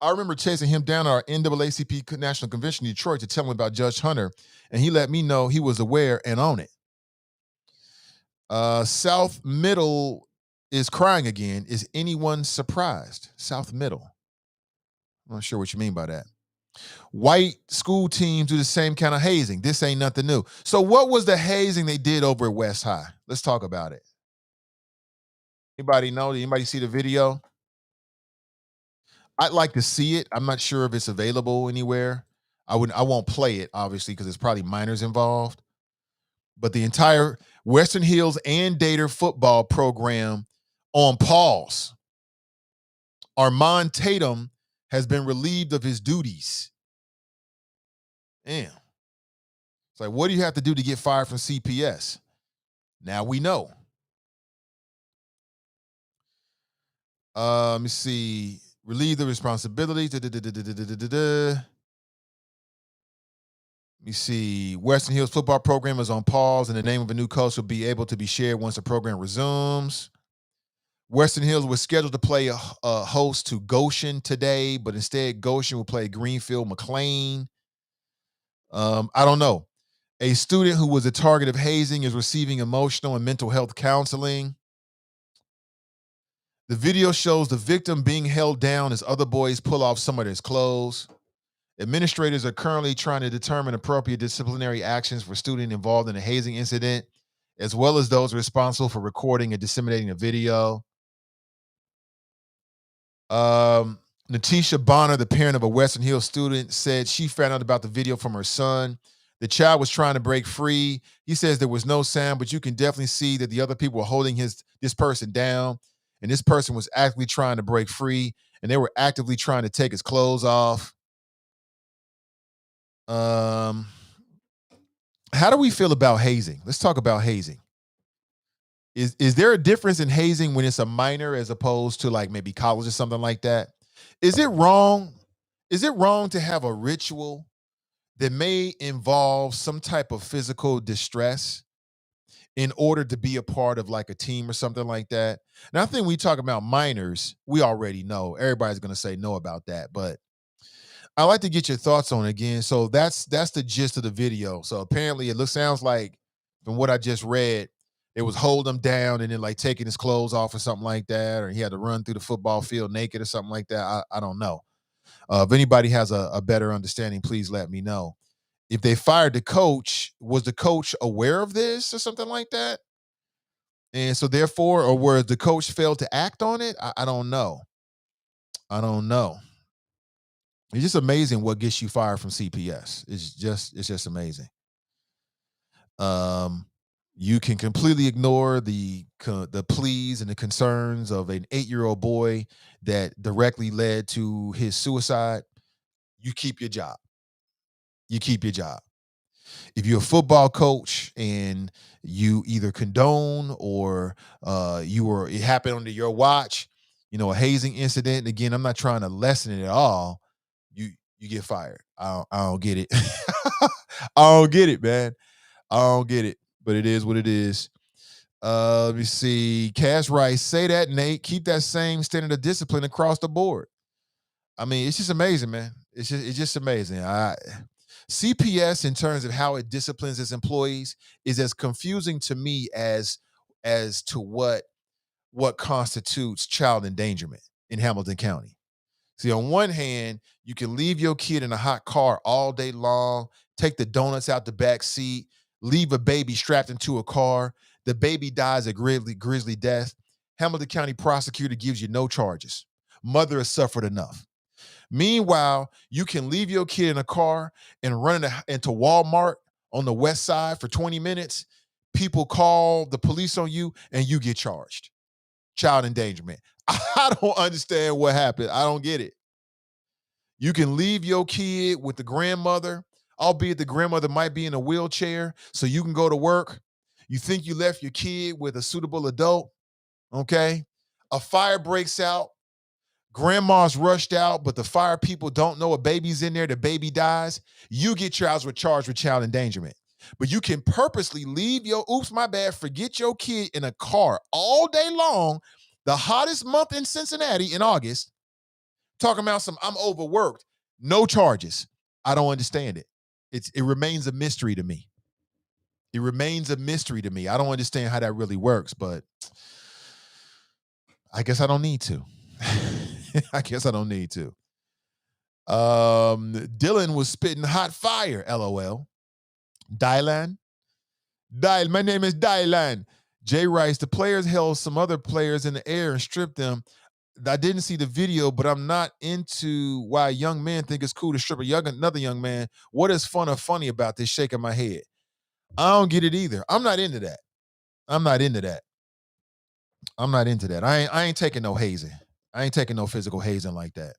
I remember chasing him down at our NAACP National Convention in Detroit to tell him about Judge Hunter, and he let me know he was aware and on it. South Middle is crying again. Is anyone surprised? South Middle. I'm not sure what you mean by that. White school teams do the same kind of hazing. This ain't nothing new. So what was the hazing they did over at West High? Let's talk about it. Anybody know? Did anybody see the video? I'd like to see it. I'm not sure if it's available anywhere. I won't play it, obviously, because there's probably minors involved. But the entire Western Hills and Dater football program on pause. Armand Tatum has been relieved of his duties. Damn. It's like, what do you have to do to get fired from CPS? Now we know. Let me see. Relieve the responsibility. Let me see. Western Hills football program is on pause, and the name of a new coach will be able to be shared once the program resumes. Western Hills was scheduled to play a host to Goshen today, but instead Goshen will play Greenfield McLean. I don't know. A student who was a target of hazing is receiving emotional and mental health counseling. The video shows the victim being held down as other boys pull off some of his clothes. Administrators are currently trying to determine appropriate disciplinary actions for students involved in a hazing incident, as well as those responsible for recording and disseminating the video. Natisha Bonner, the parent of a Western Hills student, said she found out about the video from her son. The child was trying to break free. He says there was no sound, but you can definitely see that the other people were holding this person down, and this person was actively trying to break free, and they were actively trying to take his clothes off. How do we feel about hazing? Let's talk about hazing. Is there a difference in hazing when it's a minor as opposed to like maybe college or something like that? Is it wrong? Is it wrong to have a ritual that may involve some type of physical distress in order to be a part of like a team or something like that? Now, I think when we talk about minors, we already know. Everybody's going to say no about that, but I'd like to get your thoughts on it again. So that's the gist of the video. So apparently it sounds like from what I just read, it was hold him down and then like taking his clothes off or something like that, or he had to run through the football field naked or something like that. I don't know. If anybody has a better understanding, please let me know. If they fired the coach, was the coach aware of this or something like that? And so therefore, or where the coach failed to act on it? I don't know. I don't know. It's just amazing what gets you fired from CPS. It's just amazing. You can completely ignore the pleas and the concerns of an 8-year-old boy that directly led to his suicide. You keep your job. You keep your job. If you're a football coach and you either condone or it happened under your watch, a hazing incident. Again, I'm not trying to lessen it at all. You get fired. I don't get it. I don't get it, man. I don't get it, but it is what it is. Let me see. Cash Rice, say that, Nate. Keep that same standard of discipline across the board. I mean, it's just amazing, man. It's just amazing. CPS, in terms of how it disciplines its employees, is as confusing to me as to what constitutes child endangerment in Hamilton County. See, on one hand, you can leave your kid in a hot car all day long, take the donuts out the back seat, leave a baby strapped into a car. The baby dies a grisly death. Hamilton County prosecutor gives you no charges. Mother has suffered enough. Meanwhile, you can leave your kid in a car and run into Walmart on the west side for 20 minutes. People call the police on you and you get charged. Child endangerment. I don't understand what happened. I don't get it. You can leave your kid with the grandmother, albeit the grandmother might be in a wheelchair, so you can go to work. You think you left your kid with a suitable adult, okay? A fire breaks out. Grandma's rushed out, but the fire people don't know a baby's in there. The baby dies. You get charged with child endangerment. But you can purposely leave forget your kid in a car all day long, the hottest month in Cincinnati in August, talking about I'm overworked. No charges. I don't understand it. It remains a mystery to me. It remains a mystery to me. I don't understand how that really works, but I guess I don't need to. I guess I don't need to. Dylan was spitting hot fire, LOL. Dylan? My name is Dylan. Jay Rice, the players held some other players in the air and stripped them. I didn't see the video, but I'm not into why young men think it's cool to strip another young man. What is fun or funny about this? Shaking my head. I don't get it either. I'm not into that. I ain't taking no hazing. I ain't taking no physical hazing like that.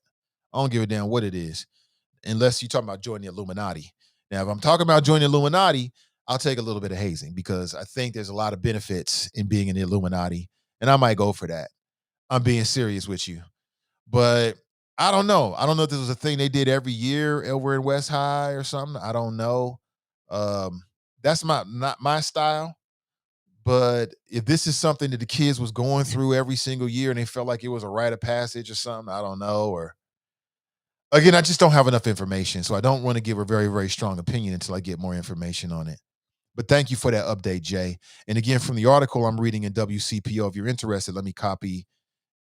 I don't give a damn what it is, unless you're talking about joining the Illuminati. Now, if I'm talking about joining the Illuminati, I'll take a little bit of hazing because I think there's a lot of benefits in being in the Illuminati, and I might go for that. I'm being serious with you. But I don't know. I don't know if this was a thing they did every year over in West High or something. I don't know. That's not my style. But if this is something that the kids was going through every single year and they felt like it was a rite of passage or something, I don't know. Or again, I just don't have enough information. So I don't want to give a very, very strong opinion until I get more information on it. But thank you for that update, Jay. And again, from the article I'm reading in WCPO, if you're interested, let me copy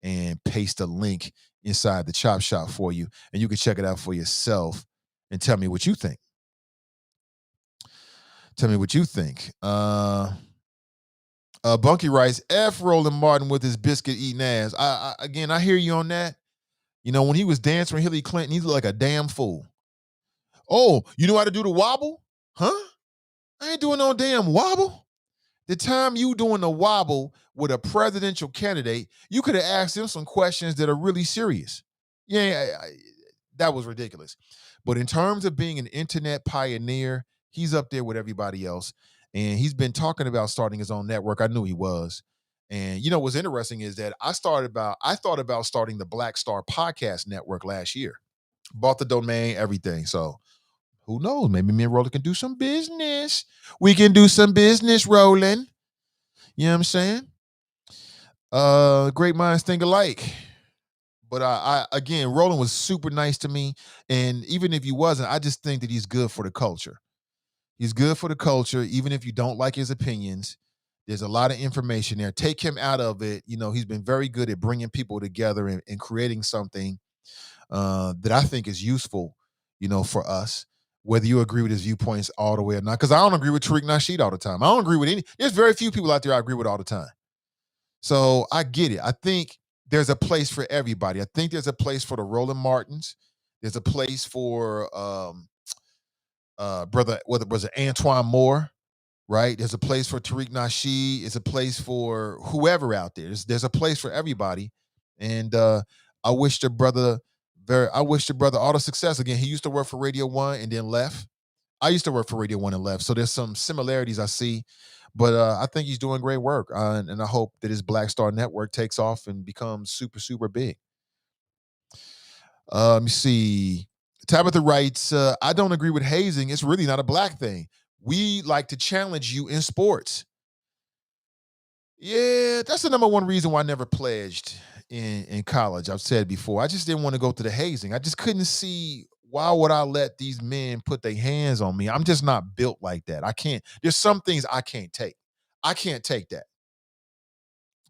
and paste a link inside the Chop Shop for you. And you can check it out for yourself and tell me what you think. Tell me what you think. Bunky writes, F Roland Martin with his biscuit eating ass. I hear you on that. When he was dancing with Hillary Clinton, he looked like a damn fool. Oh, you know how to do the wobble? Huh? I ain't doing no damn wobble. The time you doing the wobble with a presidential candidate, you could have asked him some questions that are really serious. Yeah, that was ridiculous. But in terms of being an internet pioneer, he's up there with everybody else. And he's been talking about starting his own network. I knew he was. And what's interesting is that I thought about starting the Black Star Podcast Network last year. Bought the domain, everything. So who knows? Maybe me and Roland can do some business. We can do some business, Roland. You know what I'm saying? Great minds think alike. But again, Roland was super nice to me. And even if he wasn't, I just think that he's good for the culture. He's good for the culture, even if you don't like his opinions. There's a lot of information there. Take him out of it. He's been very good at bringing people together and creating something that I think is useful, for us, whether you agree with his viewpoints all the way or not. Because I don't agree with Tariq Nasheed all the time. I don't agree with there's very few people out there I agree with all the time. So I get it. I think there's a place for everybody. I think there's a place for the Roland Martins. There's a place for brother, whether it was Antoine Moore, right? There's a place for Tariq Nasheed. There's a place for whoever out there. There's a place for everybody. And I wish the brother all the success. Again, he used to work for Radio One and then left. I used to work for Radio One and left. So there's some similarities I see. But I think he's doing great work. And I hope that his Black Star Network takes off and becomes super, super big. Let me see. Tabitha writes, I don't agree with hazing. It's really not a black thing. We like to challenge you in sports. Yeah, that's the number one reason why I never pledged in college. I've said before. I just didn't want to go through the hazing. I just couldn't see why would I let these men put their hands on me. I'm just not built like that. I can't. There's some things I can't take. I can't take that.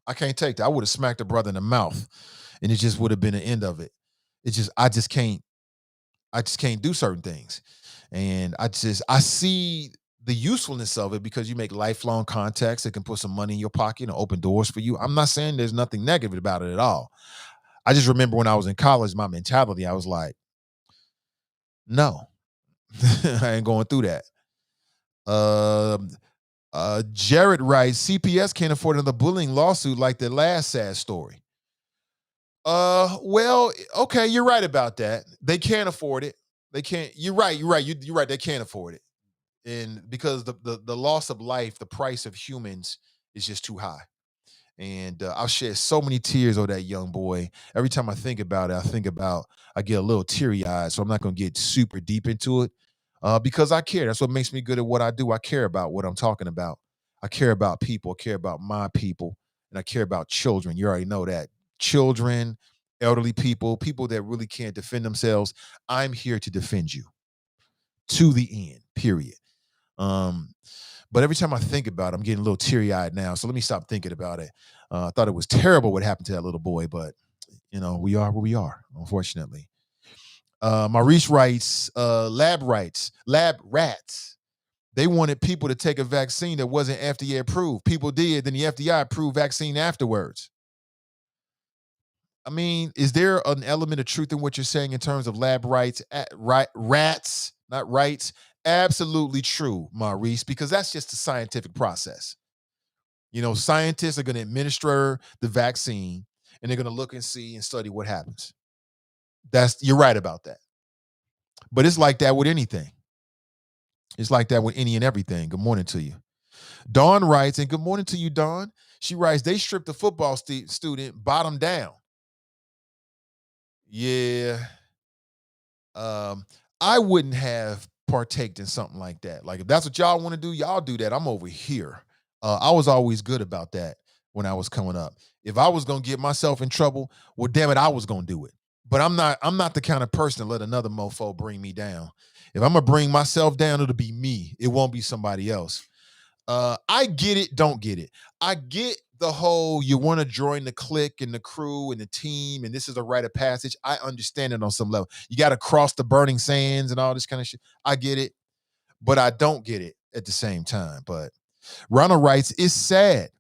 I can't take that. I would have smacked a brother in the mouth, and it just would have been the end of it. I just can't do certain things. And I see the usefulness of it because you make lifelong contacts. It can put some money in your pocket and open doors for you. I'm not saying there's nothing negative about it at all. I just remember when I was in college, my mentality, I was like, no, I ain't going through that. Jared writes, CPS can't afford another bullying lawsuit like the last sad story. Well, okay, you're right about that. They can't afford it. They can't. You're right. You're right. You're right. They can't afford it, and because the loss of life, the price of humans is just too high. And I've shed so many tears over that young boy. Every time I think about it, I get a little teary eyed. So I'm not going to get super deep into it because I care. That's what makes me good at what I do. I care about what I'm talking about. I care about people. I care about my people, and I care about children. You already know that. Children, elderly people, people that really can't defend themselves. I'm here to defend you to the end, period. But every time I think about it, I'm getting a little teary-eyed now. So let me stop thinking about it. I thought it was terrible what happened to that little boy, but we are where we are, unfortunately. Maurice writes, lab rats. They wanted people to take a vaccine that wasn't FDA approved. People did, then the FDA approved vaccine afterwards. I mean, is there an element of truth in what you're saying in terms of lab rats, not rights? Absolutely true, Maurice, because that's just the scientific process. Scientists are going to administer the vaccine and they're going to look and see and study what happens. You're right about that. But it's like that with anything. It's like that with any and everything. Good morning to you. Dawn writes, and good morning to you, Dawn. She writes, they stripped the football student bottom down. Yeah. I wouldn't have partaked in something like that. Like, if that's what y'all want to do, y'all do that. I'm over here. I was always good about that when I was coming up. If I was going to get myself in trouble, well, damn it, I was going to do it. But I'm not the kind of person to let another mofo bring me down. If I'm going to bring myself down, it'll be me. It won't be somebody else. I get it, don't get it. I get the whole you want to join the clique and the crew and the team, and this is a rite of passage. I understand it on some level. You got to cross the burning sands and all this kind of shit. I get it, but I don't get it at the same time. But Ronald writes, it's sad.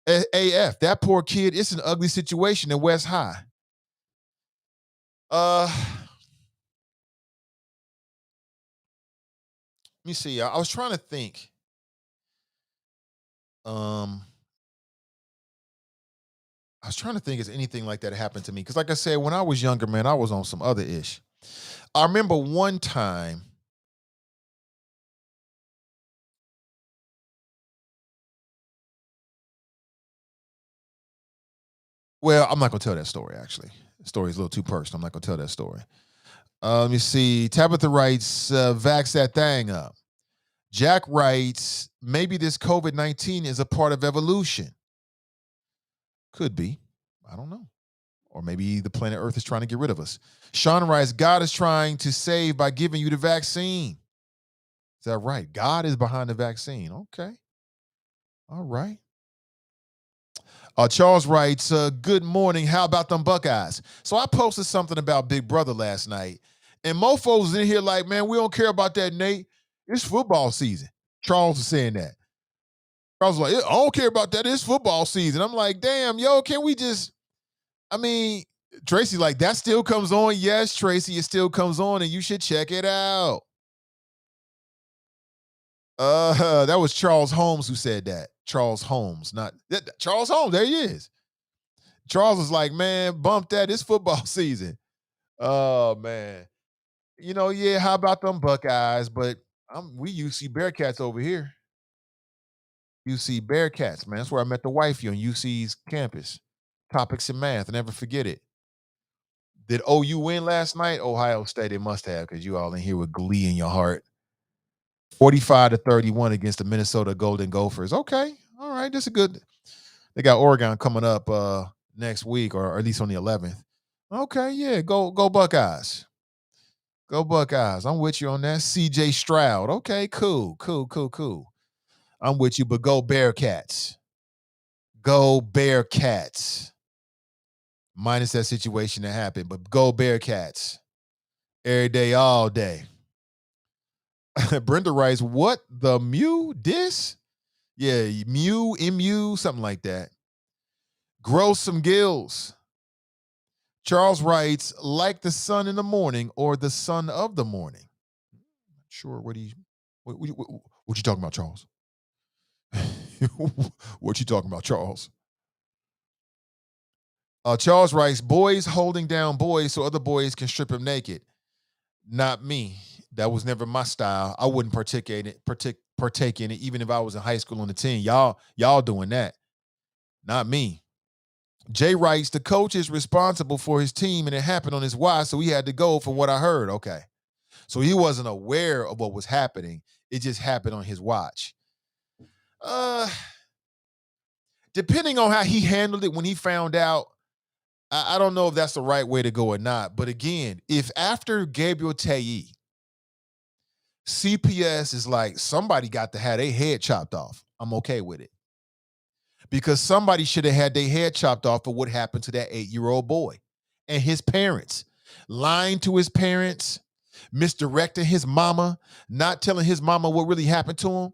AF, that poor kid, it's an ugly situation at West High. Let me see. I was trying to think. I was trying to think, is anything like that happened to me? Because like I said, when I was younger, man, I was on some other ish. I remember one time, well, I'm not going to tell that story, actually. The story is a little too personal. I'm not going to tell that story. Let me see. Tabitha writes, vax that thing up. Jack writes, maybe this COVID-19 is a part of evolution. Could be. I don't know. Or maybe the planet Earth is trying to get rid of us. Sean writes, God is trying to save by giving you the vaccine. Is that right? God is behind the vaccine. Okay. All right. Charles writes, good morning. How about them Buckeyes? So I posted something about Big Brother last night. And mofos in here like, man, we don't care about that, Nate. It's football season. Charles is saying that. Charles was like, I don't care about that. It's football season. I'm like, damn, yo, can we just I mean, Tracy, like that still comes on. Yes, Tracy, it still comes on, and you should check it out. That was Charles Holmes who said that. Charles Holmes, not Charles Holmes. There he is. Charles was like, man, bump that. It's football season. Oh man. Yeah, how about them Buckeyes? But we UC Bearcats over here. UC Bearcats, man. That's where I met the wifey on UC's campus. Topics in math. I never forget it. Did OU win last night? Ohio State, they must have, because you all in here with glee in your heart. 45-31 against the Minnesota Golden Gophers. Okay. All right. That's a good. They got Oregon coming up next week, or at least on the 11th. Okay, yeah. Go Buckeyes. Go Buckeyes. I'm with you on that. CJ Stroud. Okay, cool. I'm with you, but go Bearcats. Go Bearcats. Minus that situation that happened, but go Bearcats. Every day, all day. Brenda writes, what the Mew? This? Yeah, Mew, MU, something like that. Grow some gills. Charles writes, like the sun in the morning or the son of the morning. Sure, what you talking about, Charles? What you talking about, Charles? Charles writes, boys holding down boys so other boys can strip him naked. Not me. That was never my style. I wouldn't partake in it, even if I was in high school on the team. Y'all doing that. Not me. Jay writes, the coach is responsible for his team, and it happened on his watch, so he had to go from what I heard. Okay. So he wasn't aware of what was happening. It just happened on his watch. Depending on how he handled it when he found out, I don't know if that's the right way to go or not. But again, if after Gabriel Tayi, CPS is like, somebody got to have their head chopped off, I'm okay with it. Because somebody should have had their head chopped off for what happened to that 8-year-old boy and his parents. Lying to his parents, misdirecting his mama, not telling his mama what really happened to him.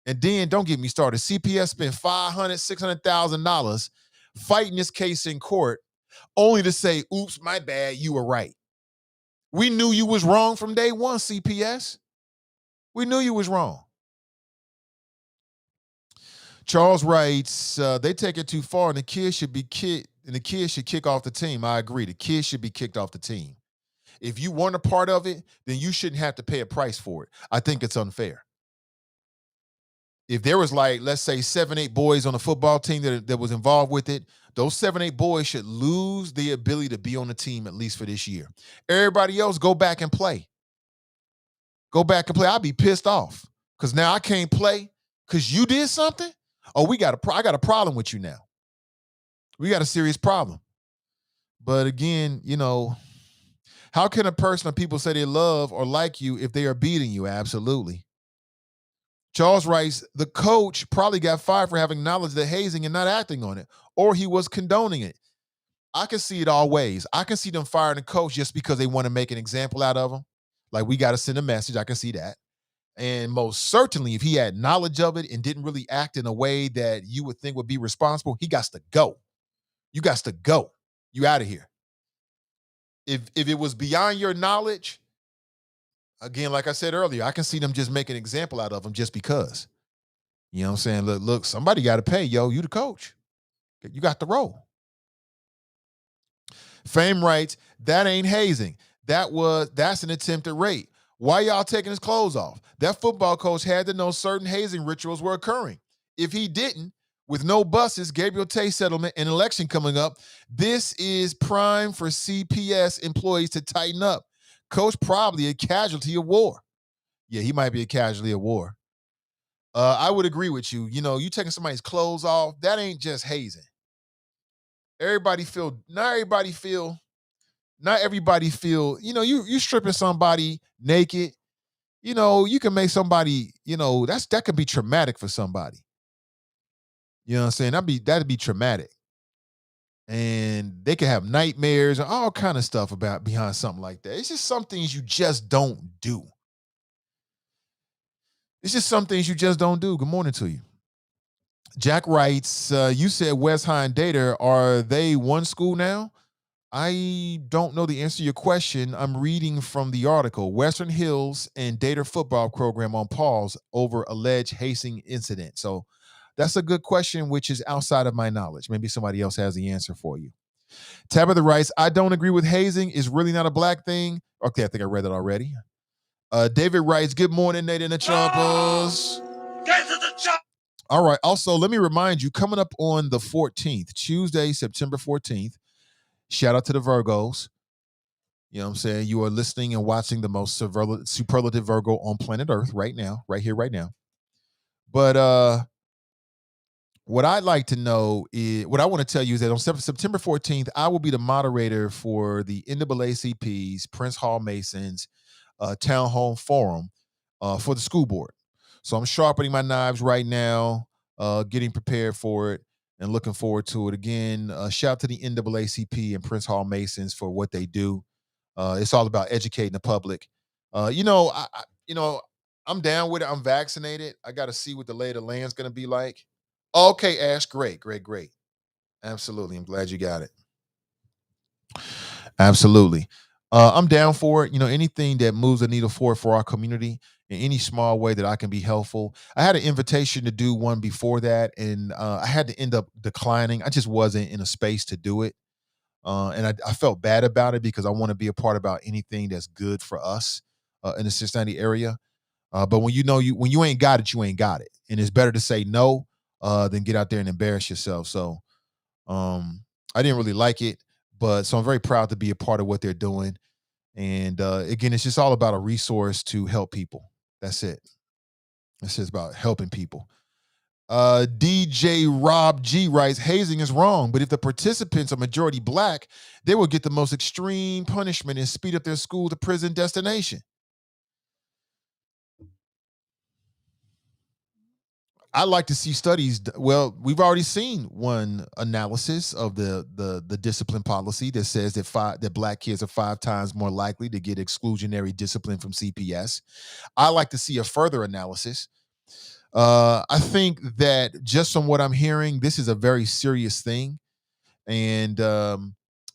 And then, don't get me started, CPS spent $500,000, $600,000 fighting this case in court, only to say, oops, my bad, you were right. We knew you was wrong from day one, CPS. We knew you was wrong. Charles writes, they take it too far, and the kids should kick off the team. I agree. The kids should be kicked off the team. If you weren't a part of it, then you shouldn't have to pay a price for it. I think it's unfair. If there was, like, let's say 7-8 boys on the football team that was involved with it, those 7-8 boys should lose the ability to be on the team at least for this year. Everybody else, go back and play. Go back and play. I'll be pissed off because now I can't play because you did something. Oh, I got a problem with you now. We got a serious problem. But again, how can a person or people say they love or like you if they are beating you? Absolutely. Charles writes, the coach probably got fired for having knowledge of the hazing and not acting on it, or he was condoning it. I can see it all ways. I can see them firing the coach just because they want to make an example out of him. Like, we got to send a message. I can see that. And most certainly, if he had knowledge of it and didn't really act in a way that you would think would be responsible, he got to go. You got to go. You out of here. If it was beyond your knowledge, again, like I said earlier, I can see them just make an example out of him just because. You know what I'm saying? Look, somebody got to pay, yo. You the coach. You got the role. Fame writes, that ain't hazing. That's an attempted rape. Why y'all taking his clothes off? That football coach had to know certain hazing rituals were occurring. If he didn't, with no buses, Gabriel Tay settlement, and election coming up, this is prime for CPS employees to tighten up. Coach probably a casualty of war. Yeah, he might be a casualty of war. I would agree with you. You taking somebody's clothes off, that ain't just hazing. Not everybody feel, you stripping somebody naked, you can make somebody, that could be traumatic for somebody. You know what I'm saying? That'd be traumatic. And they could have nightmares and all kind of stuff behind something like that. It's just some things you just don't do. It's just some things you just don't do. Good morning to you. Jack writes, you said West High and Data, are they one school now? I don't know the answer to your question. I'm reading from the article. Western Hills and Data football program on pause over alleged hazing incident. So that's a good question, which is outside of my knowledge. Maybe somebody else has the answer for you. Tabitha writes, I don't agree with hazing. It's really not a black thing. Okay, I think I read that already. David writes, good morning, Nate and the Chompers. Get to the chomp. All right. Also, let me remind you, coming up on the 14th, Tuesday, September 14th, shout out to the Virgos. You know what I'm saying? You are listening and watching the most superlative Virgo on planet Earth right now, right here, right now. But what I'd like to know is, what I want to tell you is that on September 14th, I will be the moderator for the NAACP's Prince Hall Masons Town Hall Forum for the school board. So I'm sharpening my knives right now, getting prepared for it and looking forward to it. Again, shout out to the NAACP and Prince Hall Masons for what they do. It's all about educating the public. I'm down with it. I'm vaccinated. I got to see what the lay of the land's going to be like. Okay, Ash, great. Absolutely. I'm glad you got it. Absolutely. I'm down for it. Anything that moves the needle forward for our community in any small way that I can be helpful. I had an invitation to do one before that, and I had to end up declining. I just wasn't in a space to do it. And I felt bad about it because I want to be a part about anything that's good for us in the Cincinnati area. But when when you ain't got it, you ain't got it. And it's better to say no than get out there and embarrass yourself. So I didn't really like it. So I'm very proud to be a part of what they're doing. And again, it's just all about a resource to help people. That's it. It's just about helping people. DJ Rob G writes, hazing is wrong, but if the participants are majority black, they will get the most extreme punishment and speed up their school to prison destination. I like to see studies. Well, we've already seen one analysis of the discipline policy that says that black kids are 5 times more likely to get exclusionary discipline from CPS. I like to see a further analysis. I think that just from what I'm hearing, this is a very serious thing. And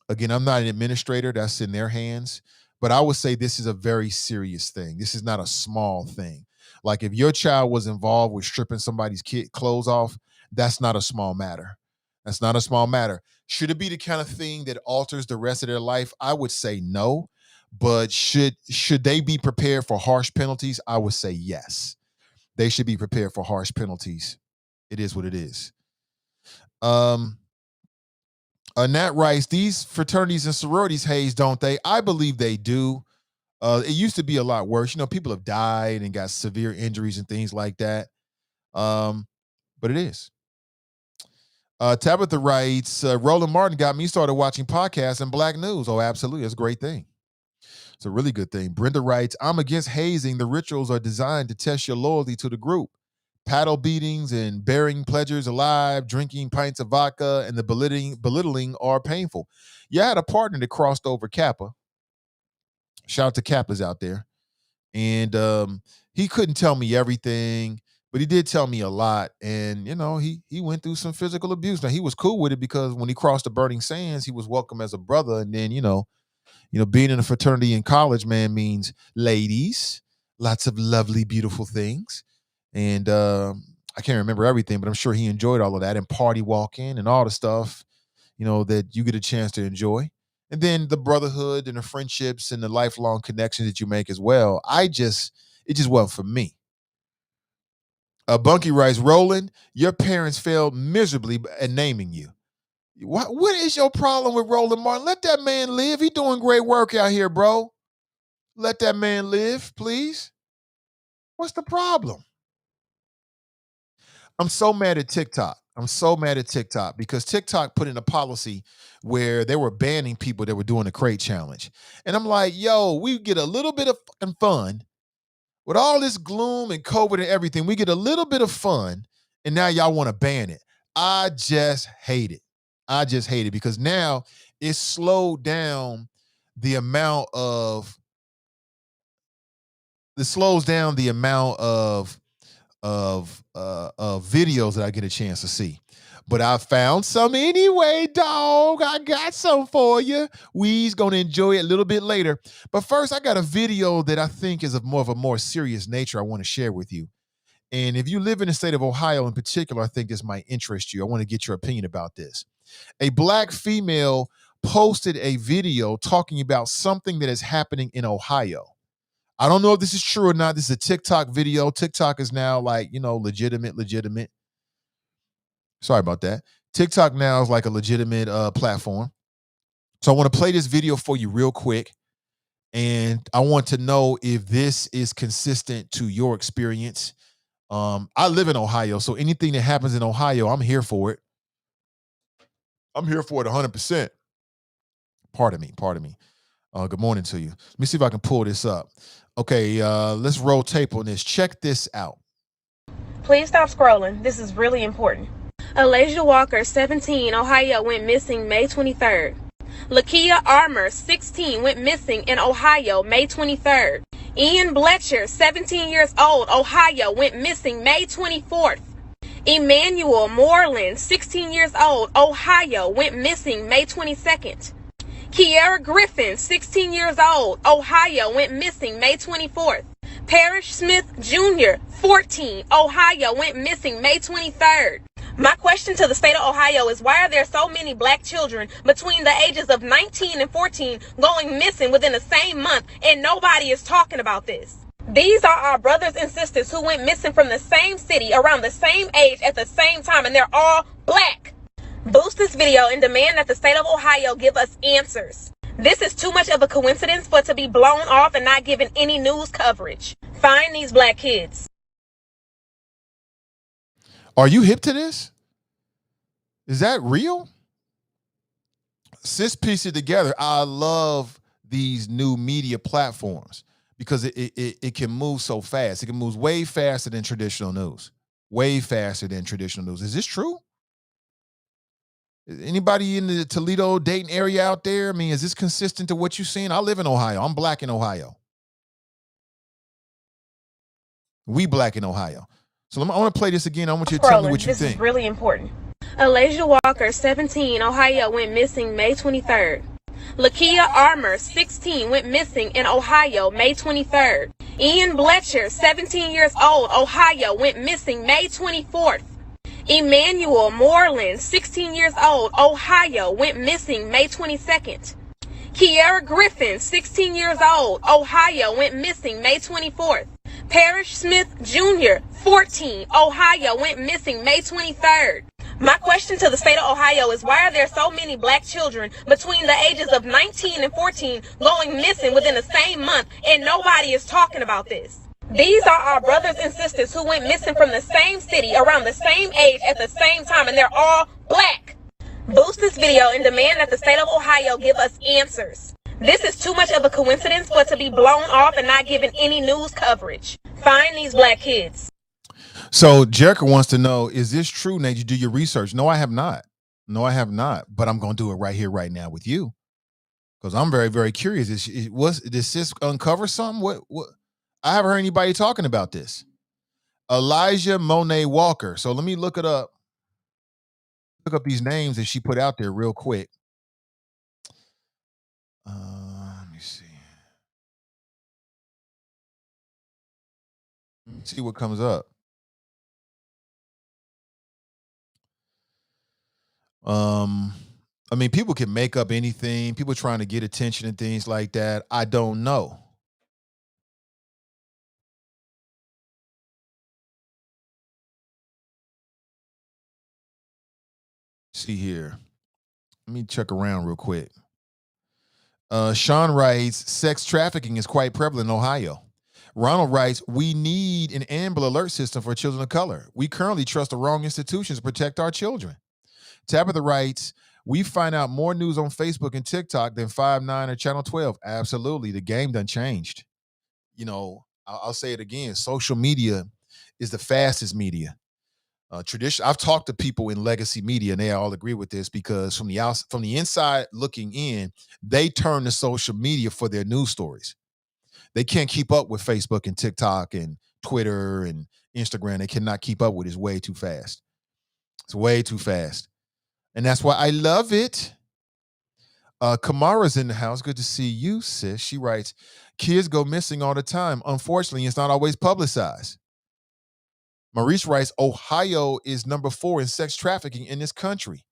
again, I'm not an administrator. That's in their hands. But I would say this is a very serious thing. This is not a small thing. Like if your child was involved with stripping somebody's kid clothes off, that's not a small matter. That's not a small matter. Should it be the kind of thing that alters the rest of their life? I would say no. But should they be prepared for harsh penalties? I would say yes. They should be prepared for harsh penalties. It is what it is. Nat writes, these fraternities and sororities haze, don't they? I believe they do. It used to be a lot worse. People have died and got severe injuries and things like that. But it is. Tabitha writes, Roland Martin got me started watching podcasts and Black News. Oh, absolutely. That's a great thing. It's a really good thing. Brenda writes, I'm against hazing. The rituals are designed to test your loyalty to the group. Paddle beatings and burying pledgers alive, drinking pints of vodka, and the belittling are painful. Yeah, I had a partner that crossed over Kappa. Shout out to Kappas out there. And he couldn't tell me everything, but he did tell me a lot. And, he went through some physical abuse. Now, he was cool with it because when he crossed the burning sands, he was welcome as a brother. And then, being in a fraternity in college, man, means ladies, lots of lovely, beautiful things. And I can't remember everything, but I'm sure he enjoyed all of that and party walking and all the stuff, that you get a chance to enjoy. And then the brotherhood and the friendships and the lifelong connections that you make as well. It just wasn't for me. Bunky writes, Roland, your parents failed miserably at naming you. What is your problem with Roland Martin? Let that man live. He's doing great work out here, bro. Let that man live, please. What's the problem? I'm so mad at TikTok. Because TikTok put in a policy where they were banning people that were doing the crate challenge. And I'm like, yo, we get a little bit of fucking fun with all this gloom and COVID and everything. We get a little bit of fun, and now y'all want to ban it. I just hate it because now it's slowed down the amount of of videos that I get a chance to see. But I found some anyway, dog. I got some for you. We's gonna enjoy it a little bit later. But first, I got a video that I think is of a more serious nature I want to share with you. And if you live in the state of Ohio in particular, I think this might interest you. I want to get your opinion about this. A black female posted a video talking about something that is happening in Ohio. I don't know if this is true or not. This is a TikTok video. TikTok is now like, legitimate. Sorry about that. TikTok now is like a legitimate platform. So I want to play this video for you real quick. And I want to know if this is consistent to your experience. I live in Ohio, so anything that happens in Ohio, I'm here for it. I'm here for it 100%. Pardon me. Good morning to you. Let me see if I can pull this up. Okay, let's roll tape on this. Check this out. Please stop scrolling. This is really important. Alasia Walker, 17, Ohio, went missing May 23rd. Lakia Armour, 16, went missing in Ohio May 23rd. Ian Bletcher, 17 years old, Ohio, went missing May 24th. Emmanuel Moreland, 16 years old, Ohio, went missing May 22nd. Kiera Griffin, 16 years old, Ohio, went missing May 24th. Parrish Smith Jr., 14, Ohio, went missing May 23rd. My question to the state of Ohio is, why are there so many black children between the ages of 19 and 14 going missing within the same month, and nobody is talking about this? These are our brothers and sisters who went missing from the same city around the same age at the same time, and they're all black. Boost this video and demand that the state of Ohio give us answers. This is too much of a coincidence for it to be blown off and not given any news coverage. Find these black kids. Are you hip to this? Is that real? Sis, piece it together. I love these new media platforms because it can move so fast. It can move way faster than traditional news. Way faster than traditional news. Is this true? Anybody in the Toledo, Dayton area out there? I mean, is this consistent to what you're seeing? I live in Ohio. I'm black in Ohio. We black in Ohio. So I want to play this again. I want you to tell me what you think. This is really important. Alasia Walker, 17, Ohio, went missing May 23rd. Lakia Armour, 16, went missing in Ohio May 23rd. Ian Bletcher, 17 years old, Ohio, went missing May 24th. Emmanuel Moreland, 16 years old, Ohio, went missing May 22nd. Kiera Griffin, 16 years old, Ohio, went missing May 24th. Parrish Smith Jr., 14, Ohio, went missing May 23rd. My question to the state of Ohio is, why are there so many black children between the ages of 19 and 14 going missing within the same month, and nobody is talking about this? These are our brothers and sisters who went missing from the same city around the same age at the same time, and they're all black. Boost this video and demand that the state of Ohio give us answers. This is too much of a coincidence for it to be blown off and not given any news coverage. Find these black kids. So Jerica wants to know, is this true, Nate? You do your research? No, I have not. But I'm going to do it right here, right now with you. Because I'm very, very curious. Did sis uncover something? What? I haven't heard anybody talking about this. Elijah Monet Walker. So let me look it up. Look up these names that she put out there real quick. Let me see. Let's see what comes up. I mean, people can make up anything. People trying to get attention and things like that. I don't know. See here. Let me check around real quick. Sean writes, sex trafficking is quite prevalent in Ohio. Ronald writes, we need an Amber Alert system for children of color. We currently trust the wrong institutions to protect our children. Tabitha writes, we find out more news on Facebook and TikTok than 5/9 or Channel 12. Absolutely. The game done changed. You know, I'll say it again. Social media is the fastest media. Tradition. I've talked to people in legacy media, and they all agree with this because from the inside looking in, they turn to social media for their news stories. They can't keep up with Facebook and TikTok and Twitter and Instagram, they cannot keep up with. It's way too fast. It's way too fast. And that's why I love it. Kamara's in the house. Good to see you, sis. She writes, kids go missing all the time. Unfortunately, it's not always publicized. Maurice writes, Ohio is number 4 in sex trafficking in this continent.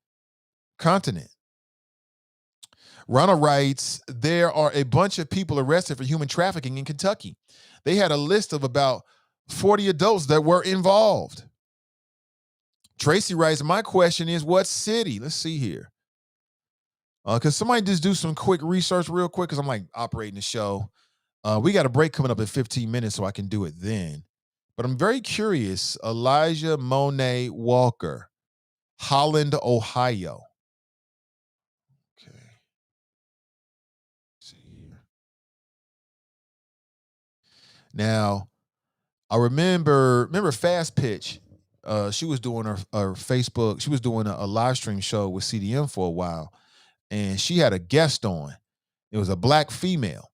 Ronald writes, there are a bunch of people arrested for human trafficking in Kentucky. They had a list of about 40 adults that were involved. Tracy writes, my question is, what city? Let's see here. Can somebody just do some quick research real quick? Because I'm like operating the show. We got a break coming up in 15 minutes, so I can do it then. But I'm very curious. Elijah Monet Walker, Holland, Ohio. Okay. Let's see here. Now, I remember Fast Pitch. She was doing her Facebook. She was doing a live stream show with CDM for a while, and she had a guest on. It was a black female,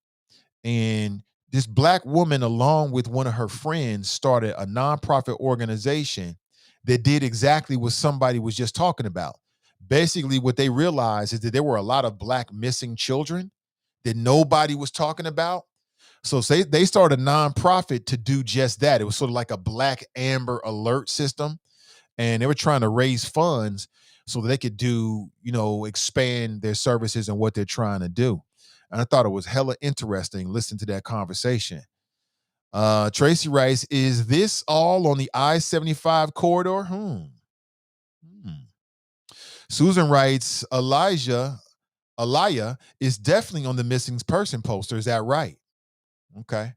and this black woman, along with one of her friends, started a nonprofit organization that did exactly what somebody was just talking about. Basically, what they realized is that there were a lot of black missing children that nobody was talking about. So they started a nonprofit to do just that. It was sort of like a Black Amber Alert system. And they were trying to raise funds so that they could do, expand their services and what they're trying to do. And I thought it was hella interesting listening to that conversation. Tracy writes, is this all on the I-75 corridor? Susan writes, Aliyah is definitely on the missing person poster. Is that right? Okay.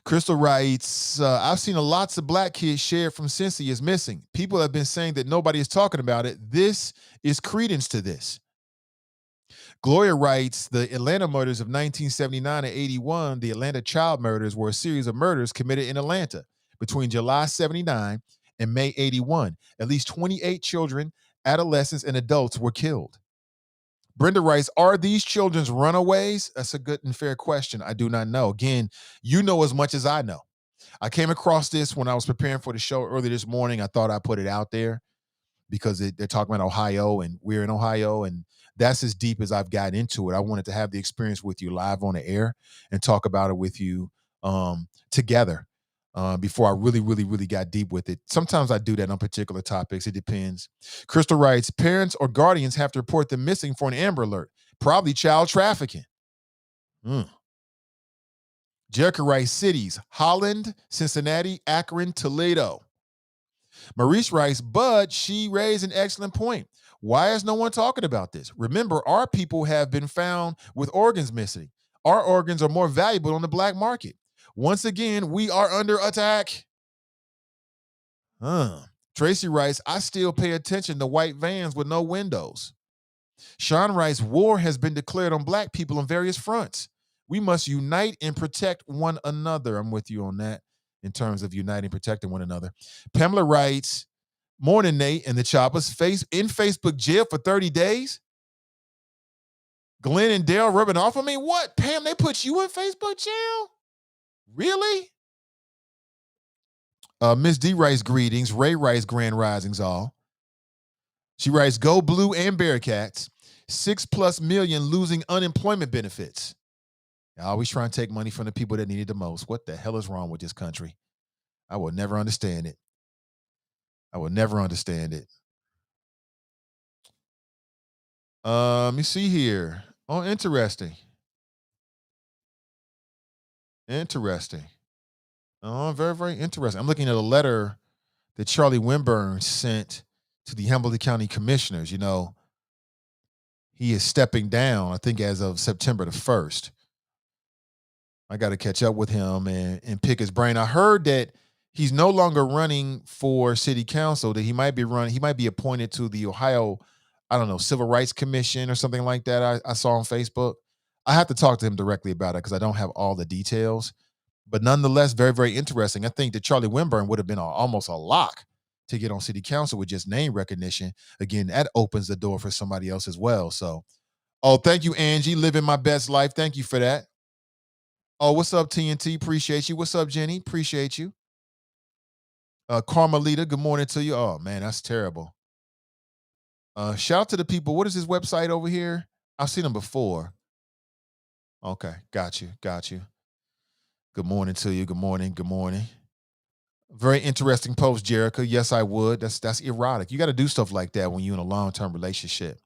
Crystal writes, I've seen lots of black kids shared from Cincy is missing. People have been saying that nobody is talking about it. This is credence to this. Gloria writes, the Atlanta murders of 1979 and 81, the Atlanta child murders were a series of murders committed in Atlanta between July 79 and May 81. At least 28 children, adolescents, and adults were killed. Brenda writes, are these children's runaways? That's a good and fair question. I do not know. Again, you know as much as I know. I came across this when I was preparing for the show earlier this morning. I thought I'd put it out there because they're talking about Ohio, and we're in Ohio, and that's as deep as I've gotten into it. I wanted to have the experience with you live on the air and talk about it with you together before I really, really, really got deep with it. Sometimes I do that on particular topics. It depends. Crystal writes, parents or guardians have to report them missing for an Amber Alert. Probably child trafficking. Jericho writes, cities, Holland, Cincinnati, Akron, Toledo. Maurice writes, but she raised an excellent point. Why is no one talking about this? Remember, our people have been found with organs missing. Our organs are more valuable on the black market. Once again, we are under attack. Tracy writes, I still pay attention to white vans with no windows. Sean writes, war has been declared on black people on various fronts. We must unite and protect one another. I'm with you on that in terms of uniting and protecting one another. Pamela writes, morning, Nate and the Choppers, in Facebook jail for 30 days. Glenn and Dale rubbing off on me. What, Pam, they put you in Facebook jail? Really? Miss D writes, greetings. Ray writes, grand risings all. She writes, go blue and Bearcats. 6+ million losing unemployment benefits. I always try and take money from the people that need it the most. What the hell is wrong with this country? I will never understand it. Let me see here. Oh, interesting. Oh, very, very interesting. I'm looking at a letter that Charlie Winburn sent to the Hamilton County Commissioners. He is stepping down, I think, as of September the 1st. I got to catch up with him and pick his brain. I heard that he's no longer running for city council, that he might be appointed to the Ohio, Civil Rights Commission or something like that. I saw on Facebook. I have to talk to him directly about it because I don't have all the details. But nonetheless, very, very interesting. I think that Charlie Winburn would have been almost a lock to get on city council with just name recognition. Again, that opens the door for somebody else as well. So, thank you, Angie. Living my best life. Thank you for that. Oh, what's up, TNT? Appreciate you. What's up, Jenny? Appreciate you. Carmelita, good morning to you. Oh man, that's terrible. Shout out to the people. What is this website over here? I've seen them before. Okay, got you, got you. Good morning to you. Good morning. Good morning. Very interesting post, Jerica. Yes, I would. That's erotic. You got to do stuff like that when you're in a long-term relationship.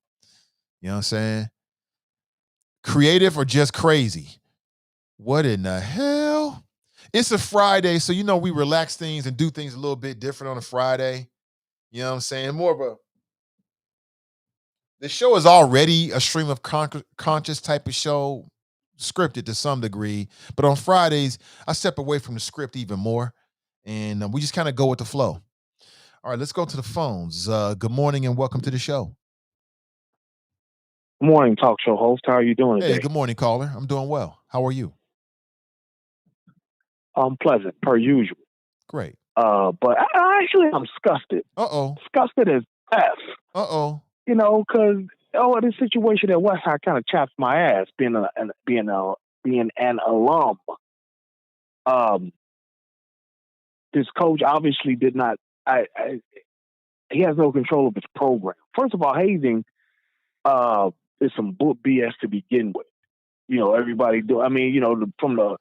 You know what I'm saying? Creative or just crazy? What in the hell? It's a Friday, so we relax things and do things a little bit different on a Friday. You know what I'm saying? More of a the show is already a stream of conscious type of show, scripted to some degree. But on Fridays, I step away from the script even more, and we just kind of go with the flow. All right, let's go to the phones. Good morning and welcome to the show. Good morning, talk show host. How are you doing Hey, today? good morning, caller. I'm doing well. How are you? Pleasant, per usual. Great. But actually, I'm disgusted. Uh-oh. Disgusted as F. Uh-oh. Because this situation at Westside kind of chaps my ass. Being an alum. This coach obviously did not. He has no control of his program. First of all, hazing is some book BS to begin with. Everybody do. I mean, from the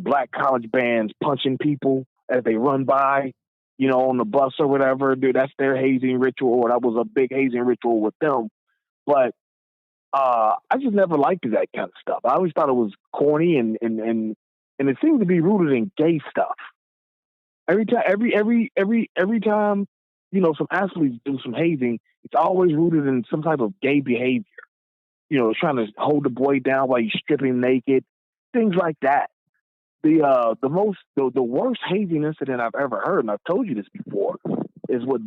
black college bands punching people as they run by, on the bus or whatever. Dude, that's their hazing ritual, or that was a big hazing ritual with them. But I just never liked that kind of stuff. I always thought it was corny and it seemed to be rooted in gay stuff. Every time, some athletes do some hazing, it's always rooted in some type of gay behavior. Trying to hold the boy down while you strip him naked, things like that. The worst hazing incident I've ever heard, and I've told you this before, is what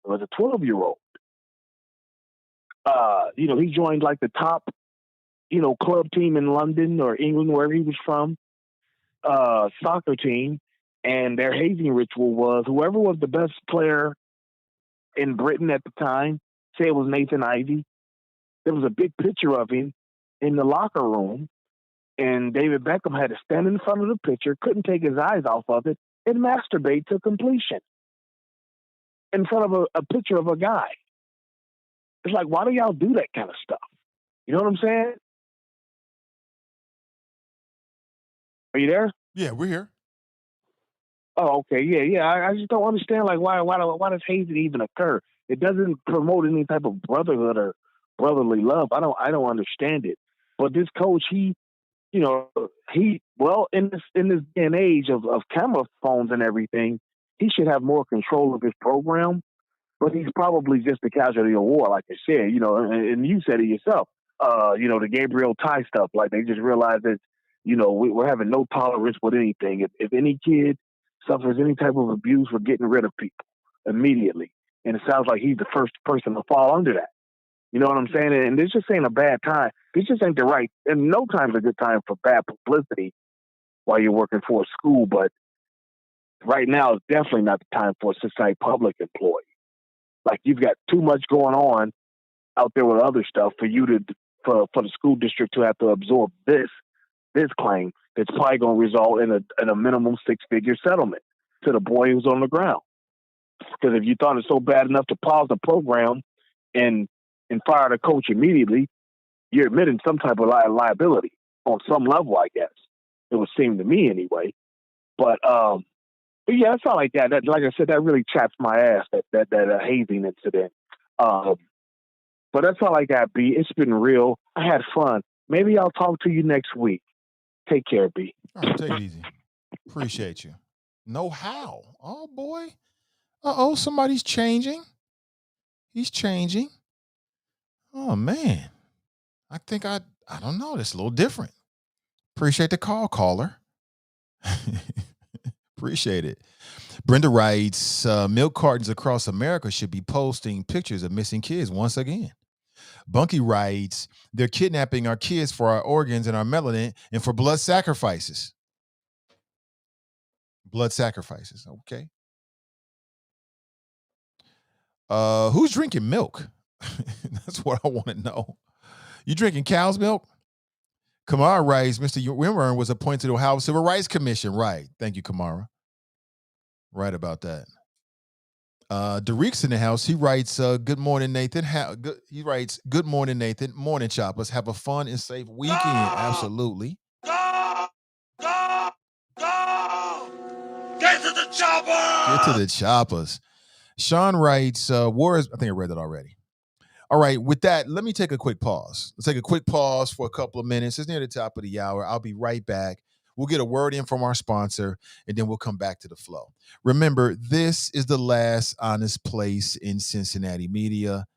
was a 12-year-old. He joined like the top, club team in London or England, wherever he was from, soccer team, and their hazing ritual was whoever was the best player in Britain at the time, say it was Nathan Ivey, there was a big picture of him in the locker room. And David Beckham had to stand in front of the picture, couldn't take his eyes off of it, and masturbate to completion in front of a picture of a guy. It's like, why do y'all do that kind of stuff? You know what I'm saying? Are you there? Yeah, we're here. Oh, okay. Yeah. I just don't understand, like, why does hazing even occur? It doesn't promote any type of brotherhood or brotherly love. I don't understand it. But this coach, in this day and age of camera phones and everything, he should have more control of his program. But he's probably just a casualty of war, like I said. And you said it yourself. The Gabriel Ty stuff, like they just realized that, we're having no tolerance with anything. If any kid suffers any type of abuse, we're getting rid of people immediately. And it sounds like he's the first person to fall under that. You know what I'm saying? And this just ain't a bad time. This just ain't the right, and no time's a good time for bad publicity while you're working for a school. But right now is definitely not the time for a society public employee. Like, you've got too much going on out there with other stuff for the school district to have to absorb this claim that's probably going to result in a minimum 6-figure settlement to the boy who's on the ground. Because if you thought it's so bad enough to pause the program and fire the coach immediately, you're admitting some type of liability on some level, I guess. It would seem to me anyway. But yeah, it's not like that. That, like I said, that really chaps my ass, that hazing incident. But that's all I got, B. It's been real. I had fun. Maybe I'll talk to you next week. Take care, B. All right, take it easy. Appreciate you. Know how? Oh boy. Uh-oh, somebody's changing. He's changing. Oh man. I think I don't know. That's a little different. Appreciate the call, caller. Appreciate it. Brenda writes, milk cartons across America should be posting pictures of missing kids once again. Bunky writes, they're kidnapping our kids for our organs and our melanin and for blood sacrifices. Blood sacrifices. Okay. Who's drinking milk? That's what I want to know. You drinking cow's milk? Kamara writes, Mr. Wimmer was appointed to the Ohio Civil Rights Commission. Right. Thank you, Kamara. Right about that. Derek's in the house. He writes, good morning, Nathan. He writes, good morning, Nathan. Morning, choppers. Have a fun and safe weekend. Absolutely. Go! Go! Go! Get to the chopper! Get to the choppers. Sean writes, Wars. I think I read that already. All right, with that, let me take a quick pause. Let's take a quick pause for a couple of minutes. It's near the top of the hour. I'll be right back. We'll get a word in from our sponsor, and then we'll come back to the flow. Remember, this is the last honest place in Cincinnati media,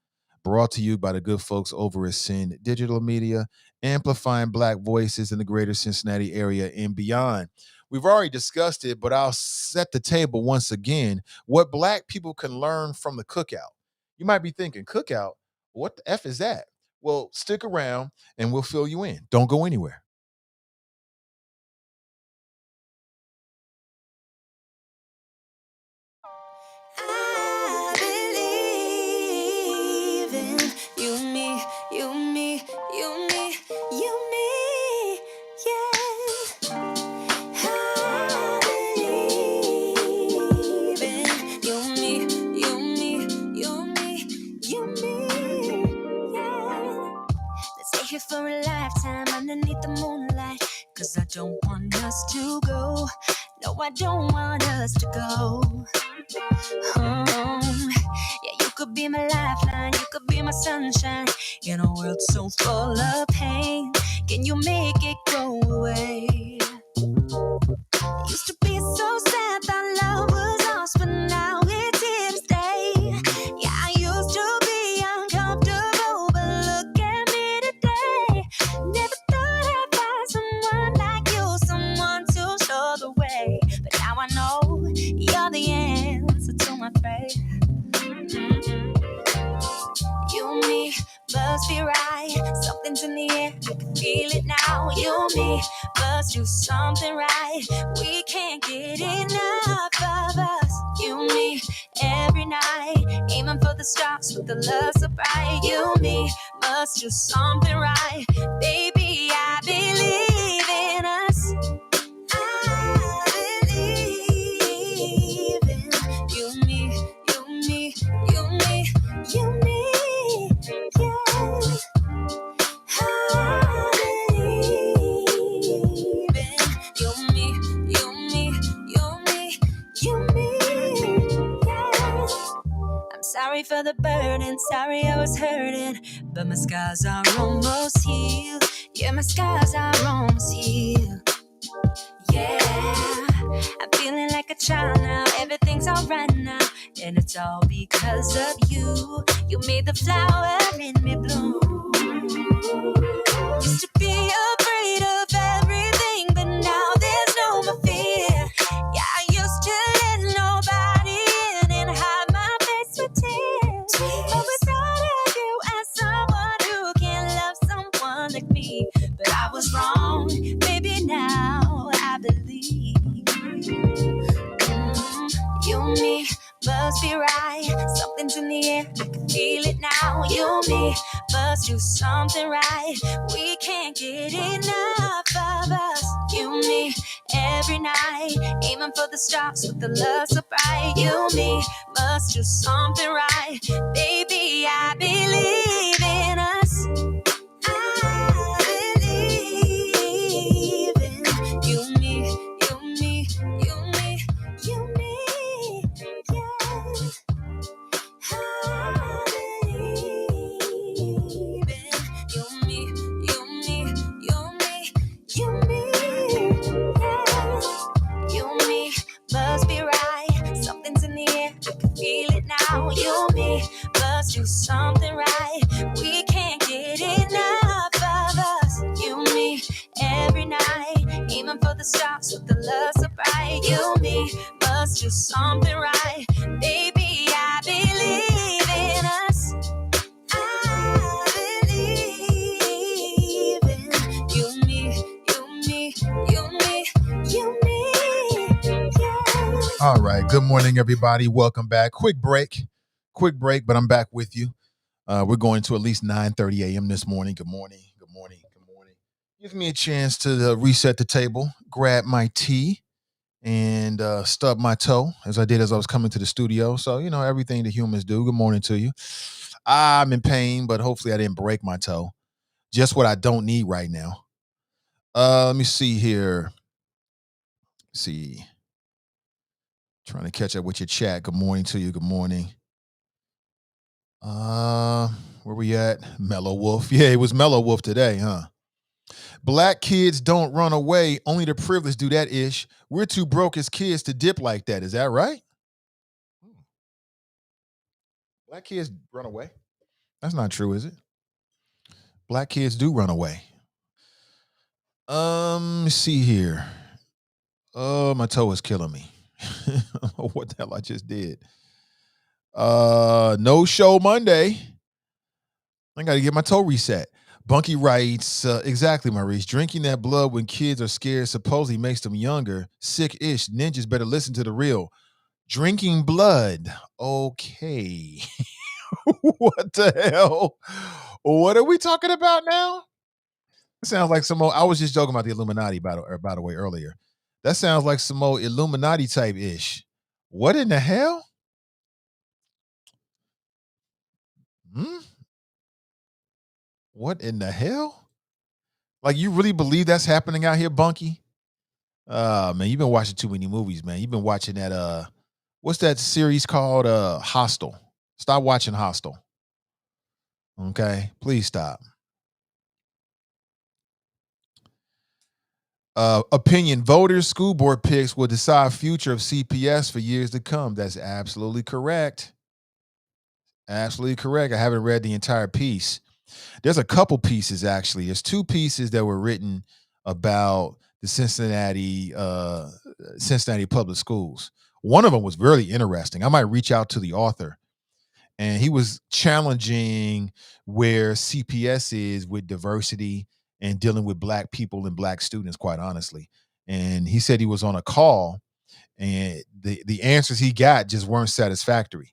brought to you by the good folks over at Sin Digital Media, amplifying Black voices in the greater Cincinnati area and beyond. We've already discussed it, but I'll set the table once again. What Black people can learn from the Cookout. You might be thinking, Cookout? What the F is that? Well, stick around and we'll fill you in. Don't go anywhere. I believe in you, me, you, me, you, me, you, me, yeah. I believe in you, me, you, me, you, me, you, me, yeah. Let's stay here for a lifetime underneath the moonlight, 'cause I don't want us to go. No, I don't want us to go. Yeah, you could be my lifeline, you could be my sunshine. In a world so full of pain, can you make it go away? Used to be so sad that love was lost, but now it's here to stay. Yeah, I used to be uncomfortable, but look at me today. Never thought I'd find someone like you, someone to show the way. But now I know you're the answer to my prayer. You and me must be right. Something's in the air, I can feel it now. You and me must do something right. We can't get enough of us. You and me every night, aiming for the stars with the love so bright. You and me must do something right. Baby, I believe in us. I believe in you, me, you, me, you, me, you, me, yeah. I believe in you, me, you, me, you, me, you, me, yeah. I'm sorry for the burden, sorry I was hurting, but my scars are almost healed. Yeah, my scars are almost healed. Yeah, I'm feeling like a child now. Everything's alright now, and it's all because of you. You made the flower in me bloom. Used to be afraid of everything, but now there's no more fear. Yeah, I used to let nobody in and hide my face with tears. But without you as someone who can love someone like me, but I was wrong, baby, now I believe. You and me must be right. Something's in the air, I can feel it now. You and me must do something right. We can't get enough of us. You and me every night, aiming for the stars with the love so bright. You and me must do something right. Baby, I believe in us. I believe in you, me, you, me, you, me, you, me, yeah. I believe in you, me, you, me, you, me, you, me, yeah. You and me must be right. Something's in the air, I can feel it now. You and me must do something right. We can't get enough of us. You and me every night, aiming for the stars with the love so bright. You and me must do something right. Baby, I believe in us. I believe in you, me, you, me, you, me, you, me, yeah. All right. Good morning, everybody. Welcome back. Quick break, but I'm back with you. We're going to at least 9:30 a.m. this morning. Good morning. Good morning. Good morning. Gives me a chance to reset the table, grab my tea, and stub my toe as I did as I was coming to the studio. So, everything the humans do. Good morning to you. I'm in pain, but hopefully I didn't break my toe. Just what I don't need right now. Let me see here. See. Trying to catch up with your chat. Good morning to you. Good morning. Where we at? Mellow Wolf. Yeah, it was Mellow Wolf today, huh? Black kids don't run away. Only the privileged do that ish. We're too broke as kids to dip like that. Is that right? Black kids run away. That's not true, is it? Black kids do run away. Let's see here. Oh, my toe is killing me. I don't know what the hell I just did. No show Monday. I got to get my toe reset. Bunky writes, exactly, Maurice. Drinking that blood when kids are scared supposedly makes them younger. Sick-ish. Ninjas better listen to the real. Drinking blood. Okay. What the hell? What are we talking about now? It sounds like some more. I was just joking about the Illuminati, by the way, earlier. That sounds like some more Illuminati type ish. What in the hell? Hmm? What in the hell? Like, you really believe that's happening out here, Bunky? Man, you've been watching too many movies, man. You've been watching that what's that series called? Hostel. Stop watching Hostel. Okay? Please stop. Opinion voters, school board picks will decide future of CPS for years to come. That's absolutely correct. Absolutely correct. I haven't read the entire piece. There's a couple pieces, actually. There's two pieces that were written about the Cincinnati public schools. One of them was really interesting. I might reach out to the author, and he was challenging where CPS is with diversity and dealing with black people and black students, quite honestly. And he said he was on a call, and the answers he got just weren't satisfactory,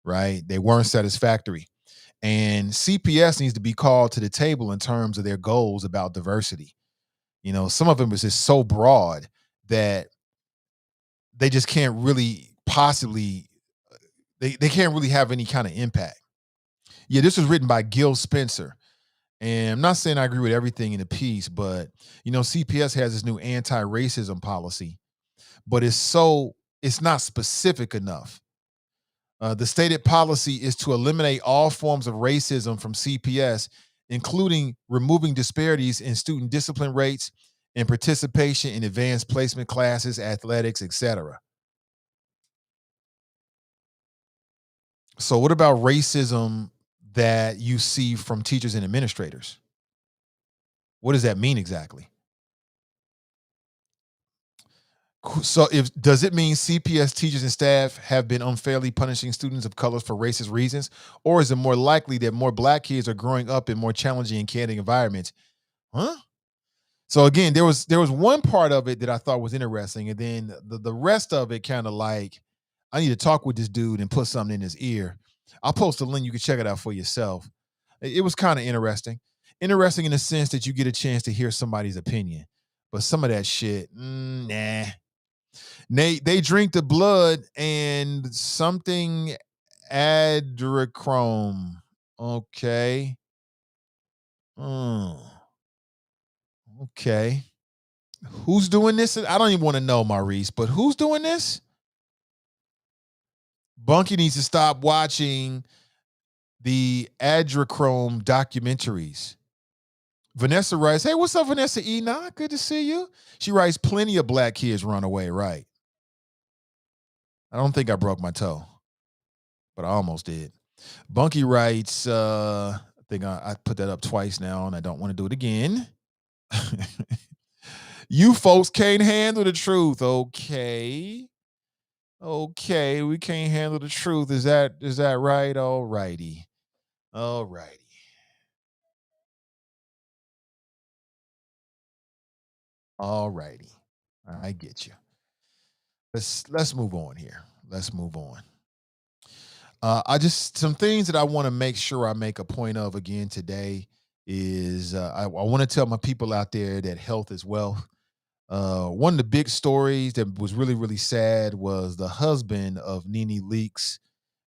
right? They weren't satisfactory. And CPS needs to be called to the table in terms of their goals about diversity. Some of them is just so broad that they just can't really possibly, they can't really have any kind of impact. Yeah, this was written by Gil Spencer. And I'm not saying I agree with everything in the piece, but CPS has this new anti-racism policy, but it's not specific enough. The stated policy is to eliminate all forms of racism from CPS, including removing disparities in student discipline rates and participation in advanced placement classes, athletics, etc. So what about racism that you see from teachers and administrators? What does that mean exactly? So does it mean CPS teachers and staff have been unfairly punishing students of color for racist reasons? Or is it more likely that more black kids are growing up in more challenging and chaotic environments? Huh? So again, there was one part of it that I thought was interesting, and then the rest of it kind of like, I need to talk with this dude and put something in his ear. I'll post a link. You can check it out for yourself. It was kind of interesting. Interesting in the sense that you get a chance to hear somebody's opinion. But some of that shit, nah. They drink the blood and something adrenochrome. Okay. Okay. Who's doing this? I don't even want to know, Maurice, but who's doing this? Bunky needs to stop watching the adrenochrome documentaries. Vanessa writes, hey, what's up, Vanessa Enoch? Good to see you. She writes, plenty of black kids run away, right? I don't think I broke my toe, but I almost did. Bunky writes, I think I put that up twice now, and I don't want to do it again. You folks can't handle the truth. Okay, we can't handle the truth. Is that right? All righty. I get you. Let's move on here. Let's move on. I just some things that I want to make sure I make a point of again today is I want to tell my people out there that health is wealth. One of the big stories that was really, really sad was the husband of Nene Leakes,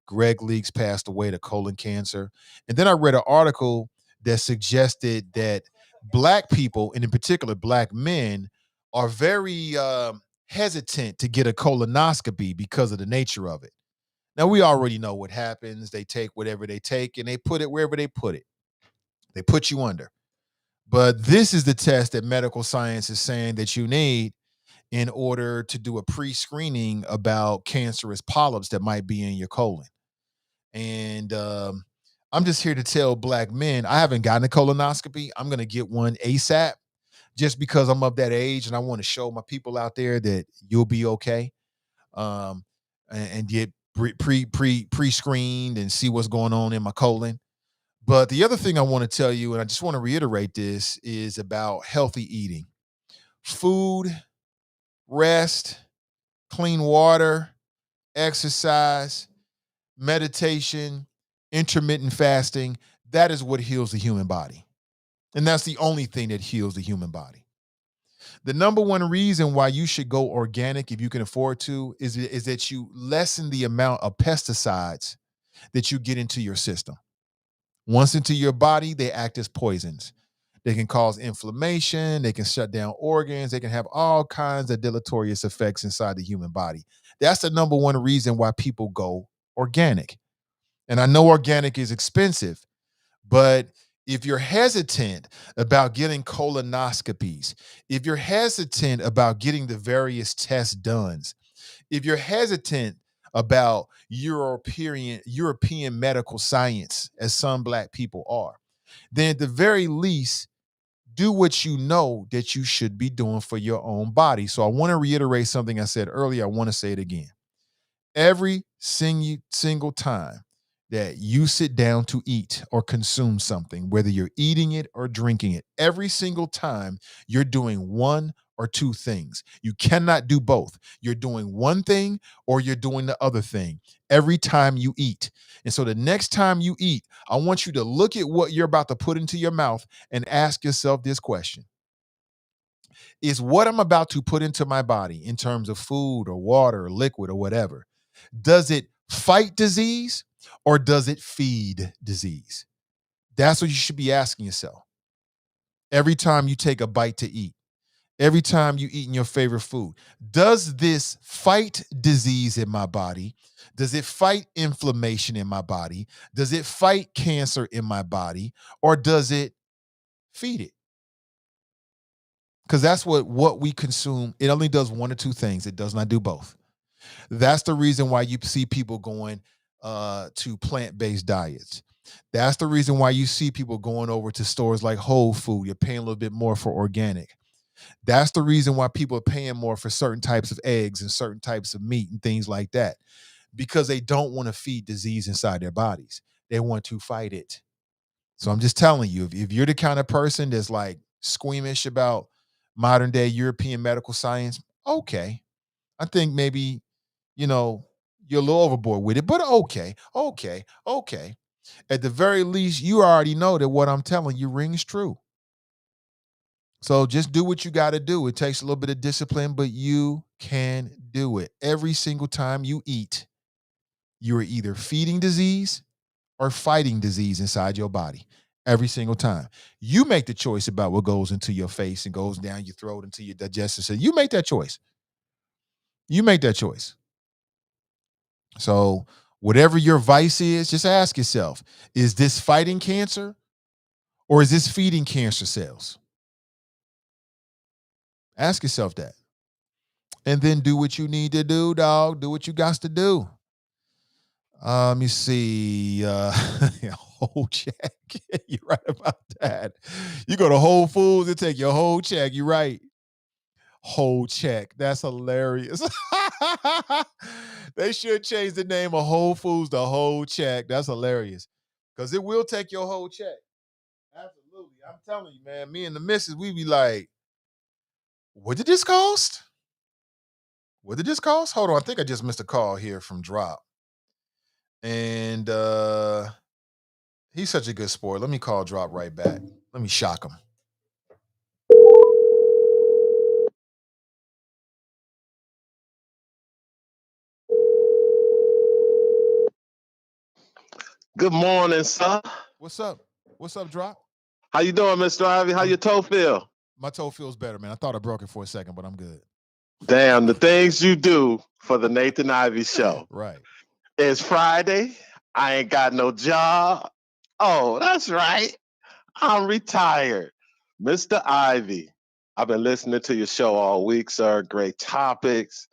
Greg Leakes, passed away to colon cancer. And then I read an article that suggested that Black people, and in particular Black men, are very hesitant to get a colonoscopy because of the nature of it. Now, we already know what happens. They take whatever they take and they put it wherever they put it. They put you under. But this is the test that medical science is saying that you need in order to do a pre-screening about cancerous polyps that might be in your colon. And I'm just here to tell Black men, I haven't gotten a colonoscopy. I'm going to get one ASAP just because I'm of that age and I want to show my people out there that you'll be okay. And get pre-screened and see what's going on in my colon. But the other thing I want to tell you, and I just want to reiterate this, is about healthy eating. Food, rest, clean water, exercise, meditation, intermittent fasting. That is what heals the human body. And that's the only thing that heals the human body. The number one reason why you should go organic, if you can afford to, is that you lessen the amount of pesticides that you get into your system. Once into your body, they act as poisons. They can cause inflammation. They can shut down organs. They can have all kinds of deleterious effects inside the human body. That's the number one reason why people go organic. And I know organic is expensive, but if you're hesitant about getting colonoscopies, if you're hesitant about getting the various tests done, if you're hesitant about European medical science, as some Black people are, then at the very least, do what you know that you should be doing for your own body. So I want to reiterate something I said earlier. I want to say it again. Every single time that you sit down to eat or consume something, whether you're eating it or drinking it, every single time you're doing one or two things. You cannot do both. You're doing one thing or you're doing the other thing every time you eat. And so the next time you eat, I want you to look at what you're about to put into your mouth and ask yourself this question. Is what I'm about to put into my body in terms of food or water or liquid or whatever, does it fight disease or does it feed disease? That's what you should be asking yourself. Every time you take a bite to eat, every time you eat your favorite food, does this fight disease in my body? Does it fight inflammation in my body? Does it fight cancer in my body? Or does it feed it? Because that's what we consume. It only does one or two things. It does not do both. That's the reason why you see people going to plant-based diets. That's the reason why you see people going over to stores like Whole Food. You're paying a little bit more for organic. That's the reason why people are paying more for certain types of eggs and certain types of meat and things like that, because they don't want to feed disease inside their bodies. They want to fight it. So I'm just telling you, if you're the kind of person that's like squeamish about modern day European medical science, okay. I think maybe, you're a little overboard with it, but okay. At the very least, you already know that what I'm telling you rings true. So just do what you got to do. It takes a little bit of discipline, but you can do it. Every single time you eat, you are either feeding disease or fighting disease inside your body. Every single time. You make the choice about what goes into your face and goes down your throat into your digestive system. You make that choice. You make that choice. So whatever your vice is, just ask yourself, is this fighting cancer or is this feeding cancer cells? Ask yourself that. And then do what you need to do, dog. Do what you got to do. Let me see. Whole check. You're right about that. You go to Whole Foods and take your whole check. You're right. Whole check. That's hilarious. They should change the name of Whole Foods to Whole Check. That's hilarious. Because it will take your whole check. Absolutely. I'm telling you, man. Me and the missus, we be like, what did this cost? What did this cost? Hold on. I think I just missed a call here from Drop. And he's such a good sport. Let me call Drop right back. Let me shock him. Good morning, sir. What's up? What's up, Drop? How you doing, Mr. Ivey? How your toe feel? My toe feels better, man. I thought I broke it for a second, but I'm good. Damn, the things you do for the Nathan Ivey Show. Right. It's Friday. I ain't got no job. Oh, that's right. I'm retired. Mr. Ivey, I've been listening to your show all week, sir. Great topics.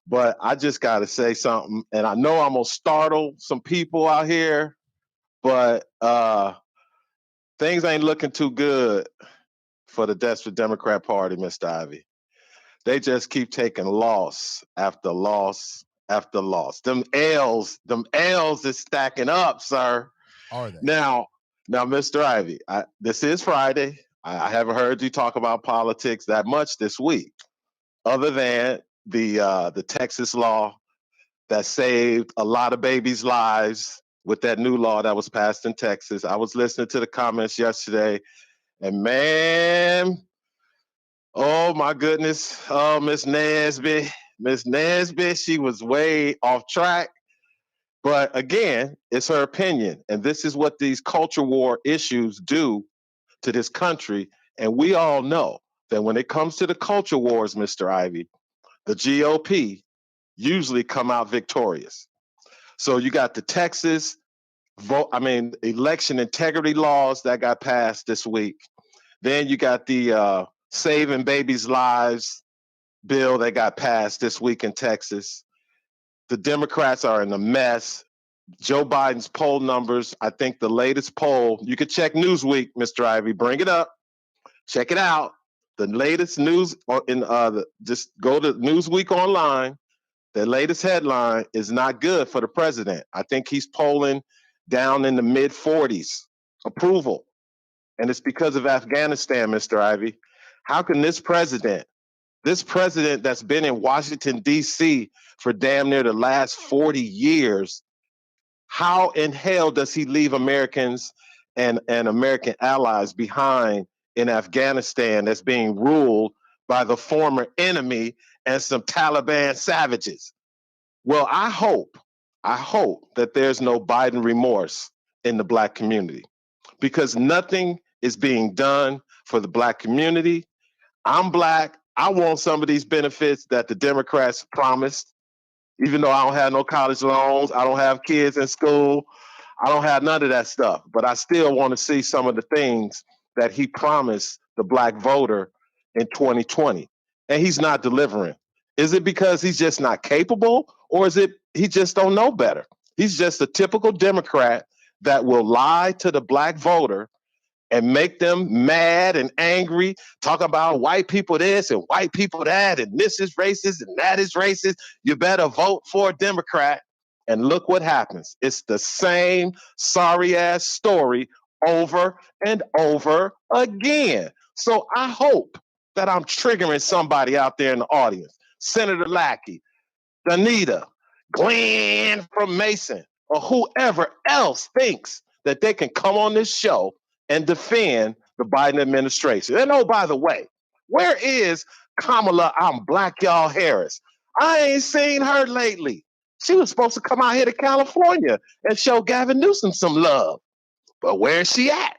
But I just got to say something. And I know I'm going to startle some people out here, but things ain't looking too good for the desperate Democrat Party, Mr. Ivey. They just keep taking loss after loss after loss. Them L's is stacking up, sir. Are they? Now, Mr. Ivey, this is Friday. I haven't heard you talk about politics that much this week, other than the Texas law that saved a lot of babies' lives with that new law that was passed in Texas. I was listening to the comments yesterday, and man, oh my goodness. Oh, Miss Nesby. Miss Nesby, she was way off track. But again, it's her opinion. And this is what these culture war issues do to this country. And we all know that when it comes to the culture wars, Mr. Ivey, the GOP usually come out victorious. So you got the Texas election integrity laws that got passed this week. Then you got the Saving Babies' Lives bill that got passed this week in Texas. The Democrats are in a mess. Joe Biden's poll numbers, I think the latest poll, you could check Newsweek, Mr. Ivey, bring it up, check it out. The latest news just go to Newsweek online. The latest headline is not good for the president. I think he's polling down in the mid 40s approval. And it's because of Afghanistan, Mr. Ivey. How can this president that's been in Washington, D.C. for damn near the last 40 years, how in hell does he leave Americans and American allies behind in Afghanistan that's being ruled by the former enemy and some Taliban savages? Well, I hope that there's no Biden remorse in the Black community, because nothing is being done for the Black community. I'm Black. I want some of these benefits that the Democrats promised, even though I don't have no college loans, I don't have kids in school, I don't have none of that stuff. But I still want to see some of the things that he promised the Black voter in 2020. And he's not delivering. Is it because he's just not capable, or is it he just don't know better? He's just a typical Democrat that will lie to the Black voter and make them mad and angry, talk about white people this and white people that, and this is racist and that is racist. You better vote for a Democrat. And look what happens. It's the same sorry ass story over and over again. So I hope that I'm triggering somebody out there in the audience. Senator Lackey, Danita, Glenn from Mason, or whoever else thinks that they can come on this show and defend the Biden administration. And oh, by the way, where is Kamala I'm Black Y'all Harris? I ain't seen her lately. She was supposed to come out here to California and show Gavin Newsom some love. But where is she at?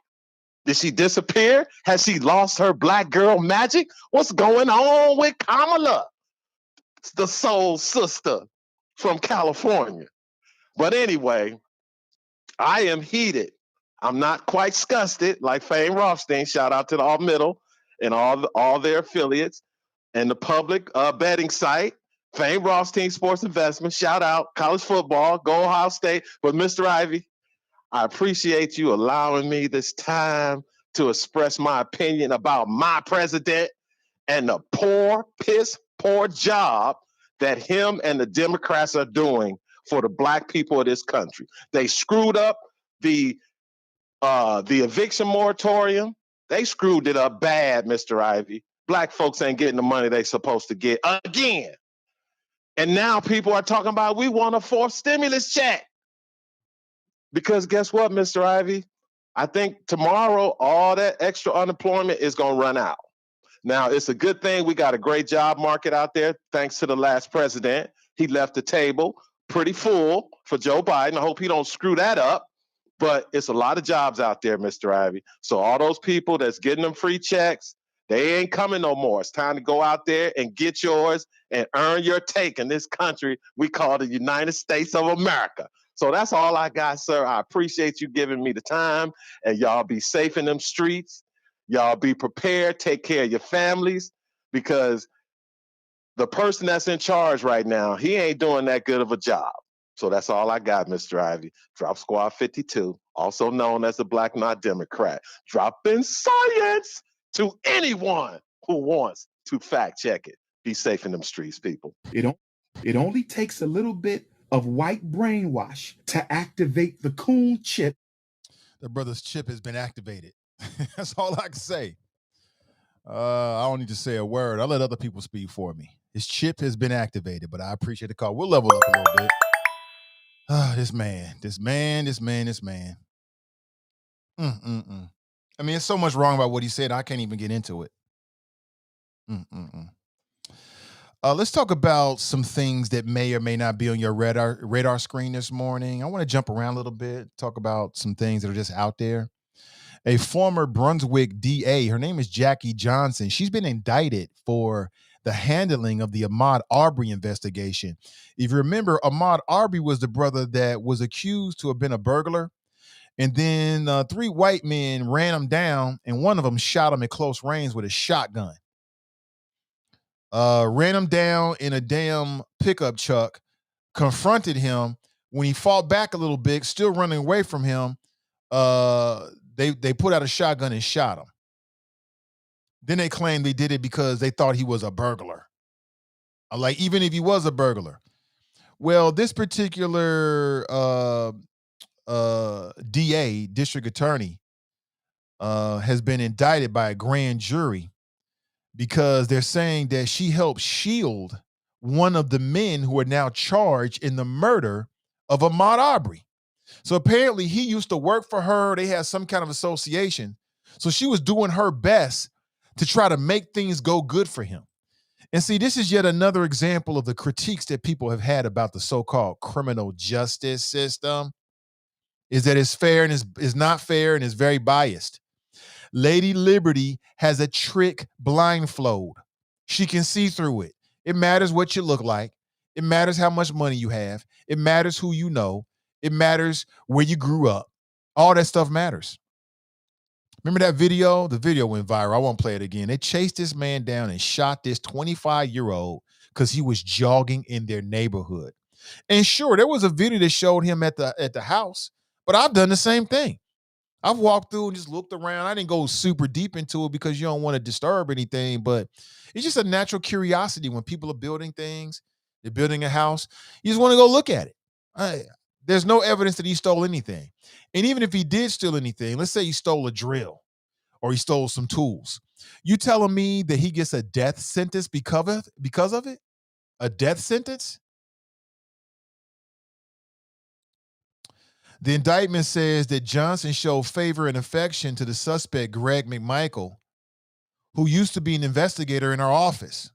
Did she disappear? Has she lost her Black girl magic? What's going on with Kamala, the soul sister from California? But anyway, I am heated. I'm not quite scusted like Fame Rothstein. Shout out to the All Middle and all their affiliates and the public betting site. Fame Rothstein Sports Investment. Shout out college football. Go Ohio State. But Mr. Ivey, I appreciate you allowing me this time to express my opinion about my president and the piss poor job that him and the Democrats are doing for the Black people of this country. They screwed up the eviction moratorium. They screwed it up bad, Mr. Ivey. Black folks ain't getting the money they supposed to get again. And now people are talking about we want a fourth stimulus check. Because guess what, Mr. Ivey? I think tomorrow all that extra unemployment is going to run out. Now, it's a good thing we got a great job market out there, thanks to the last president. He left the table pretty full for Joe Biden. I hope he don't screw that up. But it's a lot of jobs out there, Mr. Ivey. So all those people that's getting them free checks, they ain't coming no more. It's time to go out there and get yours and earn your take in this country we call the United States of America. So that's all I got, sir. I appreciate you giving me the time, and y'all be safe in them streets. Y'all be prepared, take care of your families, because the person that's in charge right now, he ain't doing that good of a job. So that's all I got, Mr. Ivey. Drop Squad 52, also known as the Black Not Democrat. Dropping science to anyone who wants to fact check it. Be safe in them streets, people. It only takes a little bit of white brainwash to activate the coon chip. The brother's chip has been activated. That's all I can say. I don't need to say a word. I'll let other people speak for me. His chip has been activated, but I appreciate the call. We'll level up a little bit. This man. I mean, it's so much wrong about what he said. I can't even get into it. Let's talk about some things that may or may not be on your radar screen this morning. I want to jump around a little bit, talk about some things that are just out there. A former Brunswick DA, her name is Jackie Johnson. She's been indicted for the handling of the Ahmaud Arbery investigation. If you remember, Ahmaud Arbery was the brother that was accused to have been a burglar. And then 3 white men ran him down, and one of them shot him at close range with a shotgun. Ran him down in a damn pickup truck, confronted him. When he fought back a little bit, still running away from him, they put out a shotgun and shot him. Then they claimed they did it because they thought he was a burglar. Like, even if he was a burglar. Well, this particular DA, district attorney, has been indicted by a grand jury because they're saying that she helped shield one of the men who are now charged in the murder of Ahmaud Arbery. So apparently he used to work for her. They had some kind of association. So she was doing her best to try to make things go good for him. And see, this is yet another example of the critiques that people have had about the so-called criminal justice system, is that it's fair and is not fair and is very biased. Lady Liberty has a trick blindfold. She can see through it. It matters what you look like. It matters how much money you have. It matters who you know. It matters where you grew up. All that stuff matters. Remember that video? The video went viral. I won't play it again. They chased this man down and shot this 25-year-old because he was jogging in their neighborhood. And sure, there was a video that showed him at the house, but I've done the same thing. I've walked through and just looked around. I didn't go super deep into it because you don't want to disturb anything, but it's just a natural curiosity when people are building things. They're building a house. You just want to go look at it. There's no evidence that he stole anything. And even if he did steal anything, let's say he stole a drill or he stole some tools. You telling me that he gets a death sentence because of it? A death sentence? The indictment says that Johnson showed favor and affection to the suspect, Greg McMichael, who used to be an investigator in her office.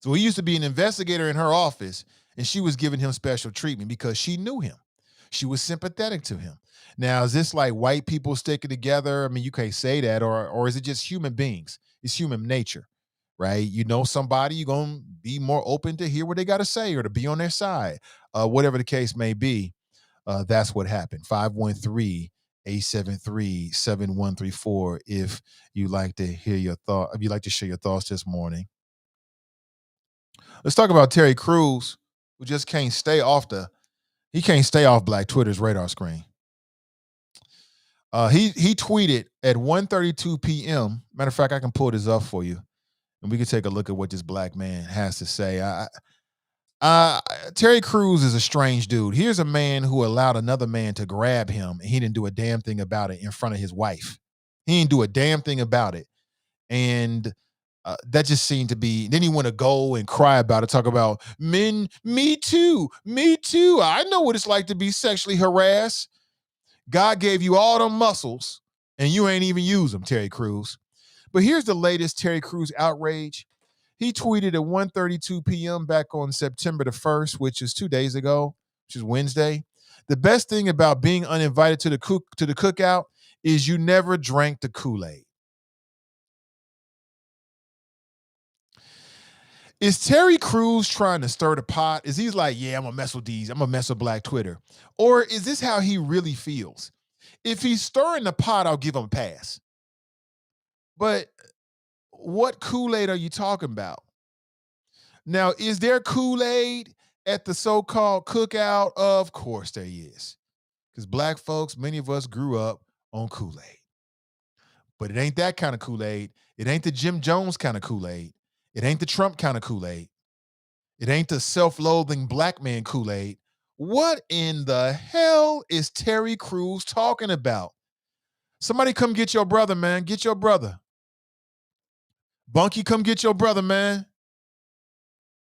So he used to be an investigator in her office, and she was giving him special treatment because she knew him. She was sympathetic to him. Now, is this like white people sticking together? I mean, you can't say that, or is it just human beings? It's human nature, right? You know somebody, you're going to be more open to hear what they got to say or to be on their side, whatever the case may be. That's what happened. 513-873-7134 if you like to hear your thought, if you'd like to share your thoughts this morning. Let's talk about Terry Crews, who just can't stay off Black Twitter's radar screen. He tweeted at 1:32 p.m. Matter of fact, I can pull this up for you, and we can take a look at what this black man has to say. Terry Crews is a strange dude. Here's a man who allowed another man to grab him, and he didn't do a damn thing about it in front of his wife. He didn't do a damn thing about it. And that just seemed to be, then he want to go and cry about it, talk about men, me too. I know what it's like to be sexually harassed. God gave you all them muscles and you ain't even use them, Terry Crews. But here's the latest Terry Crews outrage. He tweeted at 1:32 p.m. back on September the 1st, which is 2 days ago, which is Wednesday. The best thing about being uninvited to the cookout is you never drank the Kool-Aid. Is Terry Crews trying to stir the pot? Is he's like, yeah, I'm gonna mess with these. I'm gonna mess with Black Twitter. Or is this how he really feels? If he's stirring the pot, I'll give him a pass. But what Kool-Aid are you talking about? Now, is there Kool-Aid at the so-called cookout? Of course there is. Because Black folks, many of us grew up on Kool-Aid. But it ain't that kind of Kool-Aid. It ain't the Jim Jones kind of Kool-Aid. It ain't the Trump kind of Kool-Aid. It ain't the self-loathing black man Kool-Aid. What in the hell is Terry Crews talking about? Somebody come get your brother, man. Get your brother. Bunky, come get your brother, man.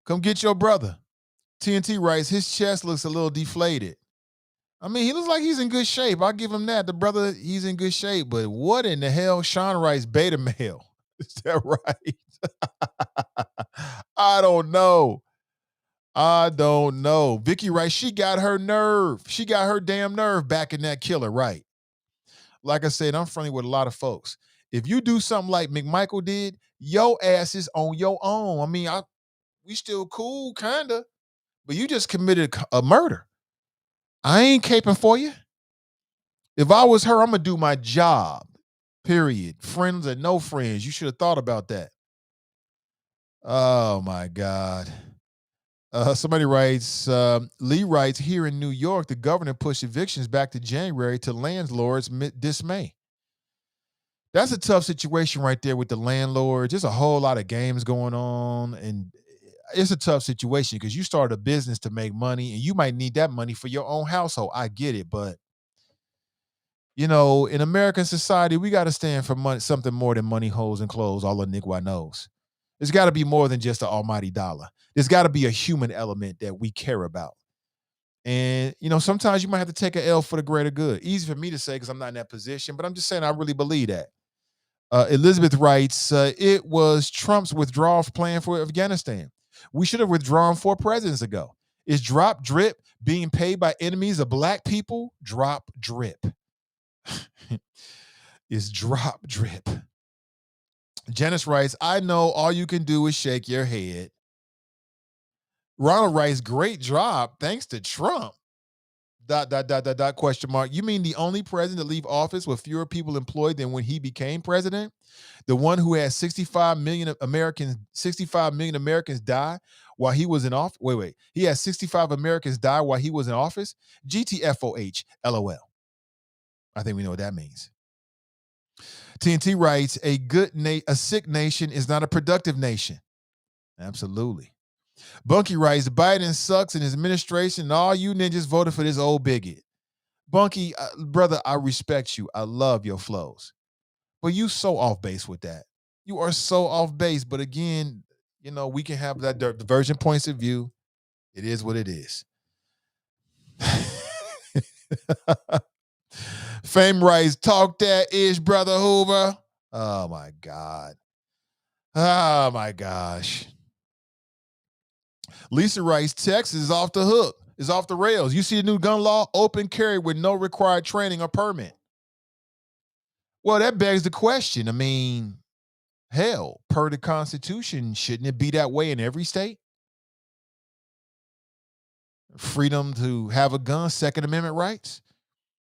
Come get your brother. TNT writes, his chest looks a little deflated. I mean, he looks like he's in good shape. I'll give him that. The brother, he's in good shape. But what in the hell? Sean writes, beta male. Is that right? I don't know. Vicky writes, she got her nerve. She got her damn nerve back in that killer, right? Like I said, I'm friendly with a lot of folks. If you do something like McMichael did, your ass is on your own. I mean, we still cool, kinda, but you just committed a murder. I ain't caping for you. If I was her, I'm gonna do my job. Period. Friends or no friends, you should have thought about that. Oh my God. Somebody writes, Lee writes, here in New York, the governor pushed evictions back to January to landlords' dismay. That's a tough situation right there with the landlords. There's a whole lot of games going on, and it's a tough situation because you start a business to make money, and you might need that money for your own household. I get it, but you know, in American society, we got to stand for money, something more than money, hoes, and clothes. All of Nick White knows. There's got to be more than just the almighty dollar. There's got to be a human element that we care about. And, you know, sometimes you might have to take an L for the greater good. Easy for me to say because I'm not in that position, but I'm just saying I really believe that. Elizabeth writes, it was Trump's withdrawal plan for Afghanistan. We should have withdrawn 4 presidents ago. Is drop drip being paid by enemies of black people? Drop drip. Is drop drip. Janice writes, I know all you can do is shake your head. Ronald writes, great job, thanks to Trump. ... question mark. You mean the only president to leave office with fewer people employed than when he became president? The one who had 65 million Americans die while he was in office? Wait. He had 65 Americans die while he was in office? GTFOH, LOL. I think we know what that means. TNT writes, a sick nation is not a productive nation. Absolutely. Bunky writes, Biden sucks in his administration and all you ninjas voted for this old bigot. Bunky, brother, I respect you. I love your flows. But you so off base with that. You are so off base. But again, you know, we can have that divergent points of view. It is what it is. Fame writes, talk that ish, brother Hoover. Oh my God. Oh my gosh. Lisa writes, Texas is off the hook. Is off the rails. You see the new gun law? Open carry with no required training or permit. Well, that begs the question. I mean, hell, per the Constitution, shouldn't it be that way in every state? Freedom to have a gun, Second Amendment rights.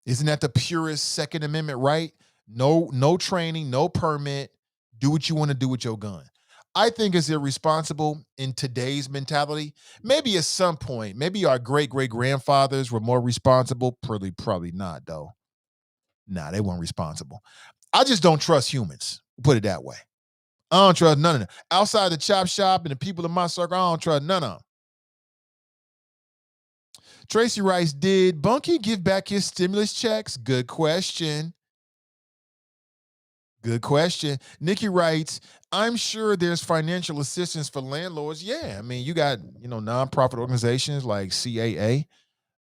Isn't that the purest Second Amendment right? No training, no permit. Do what you want to do with your gun. I think it's irresponsible in today's mentality. Maybe at some point, maybe our great-great-grandfathers were more responsible. Probably not, though. Nah, they weren't responsible. I just don't trust humans. Put it that way. I don't trust none of them. Outside the chop shop and the people in my circle, I don't trust none of them. Tracy writes, did Bunky give back his stimulus checks? Good question. Good question. Nikki writes, I'm sure there's financial assistance for landlords. Yeah, I mean, you got, nonprofit organizations like CAA,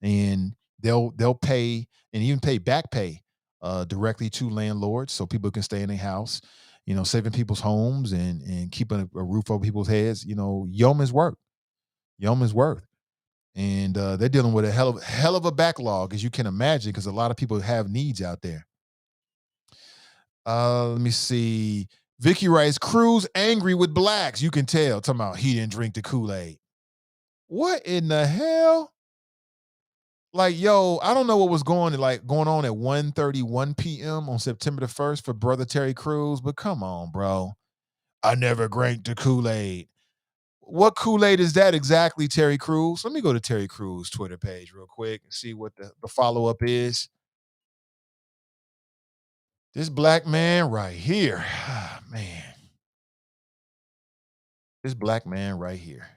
and They'll pay and even pay back pay directly to landlords so people can stay in their house, saving people's homes and keeping a roof over people's heads. Yeoman's work. Yeoman's work. And they're dealing with a hell of a backlog, as you can imagine, because a lot of people have needs out there. Let me see. Vicky writes, Cruz angry with blacks. You can tell. Talking about he didn't drink the Kool-Aid. What in the hell? Like, yo, I don't know what was going on at 1:31 p.m. on September the 1st for brother Terry Crews, but come on, bro. I never drank the Kool-Aid. What Kool-Aid is that exactly, Terry Crews? Let me go to Terry Crews' Twitter page real quick and see what the follow-up is. This black man right here. Man. This black man right here.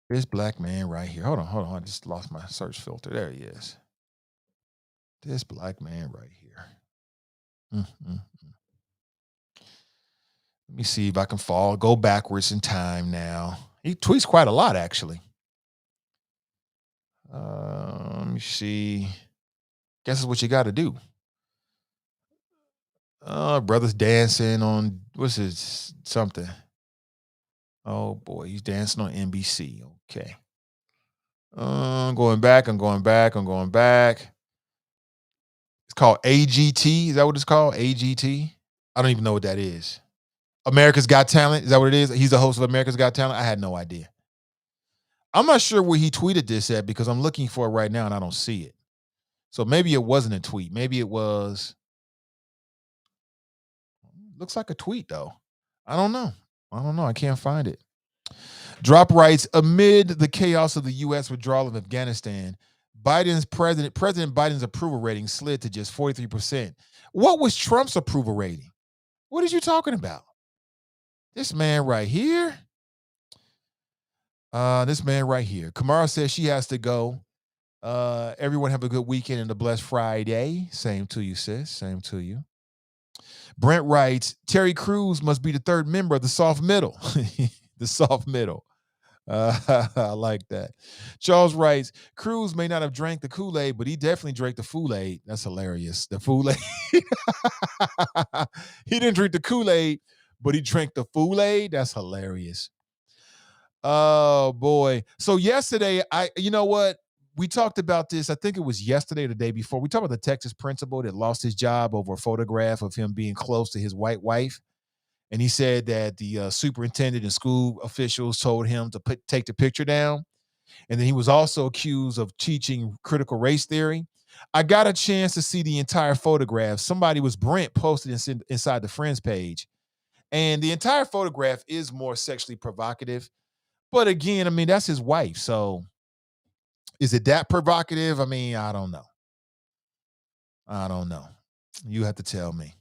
This black man right here. Hold on. I just lost my search filter. There he is. This black man right here. Let me see if I can go backwards in time now. He tweets quite a lot, actually. Let me see. Guess it's what you got to do. Brothers dancing on, what's his something? Oh, boy. He's dancing on NBC. Okay. I'm going back. It's called AGT. Is that what it's called? AGT? I don't even know what that is. America's Got Talent. Is that what it is? He's the host of America's Got Talent. I had no idea. I'm not sure where he tweeted this at because I'm looking for it right now and I don't see it. So maybe it wasn't a tweet. Maybe it was. Looks like a tweet though. I don't know. I can't find it. Drop writes, amid the chaos of the U.S. withdrawal of Afghanistan, President Biden's approval rating slid to just 43%. What was Trump's approval rating? What are you talking about? This man right here. Kamara says she has to go. Everyone have a good weekend and a blessed Friday. Same to you, sis. Same to you. Brent writes, Terry Crews must be the third member of the soft middle. The soft middle. I like that. Charles writes, Crews may not have drank the Kool-Aid, but he definitely drank the Fool-Aid. That's hilarious. The Fool-Aid. He didn't drink the Kool-Aid, but he drank the Fool-Aid. That's hilarious. Oh, boy. So yesterday, you know what? We talked about this. I think it was yesterday or the day before. We talked about the Texas principal that lost his job over a photograph of him being close to his white wife. And he said that the superintendent and school officials told him to take the picture down. And then he was also accused of teaching critical race theory. I got a chance to see the entire photograph. Brent posted inside the Friends page. And the entire photograph is more sexually provocative. But again, I mean, that's his wife. So is it that provocative? I mean, I don't know. You have to tell me.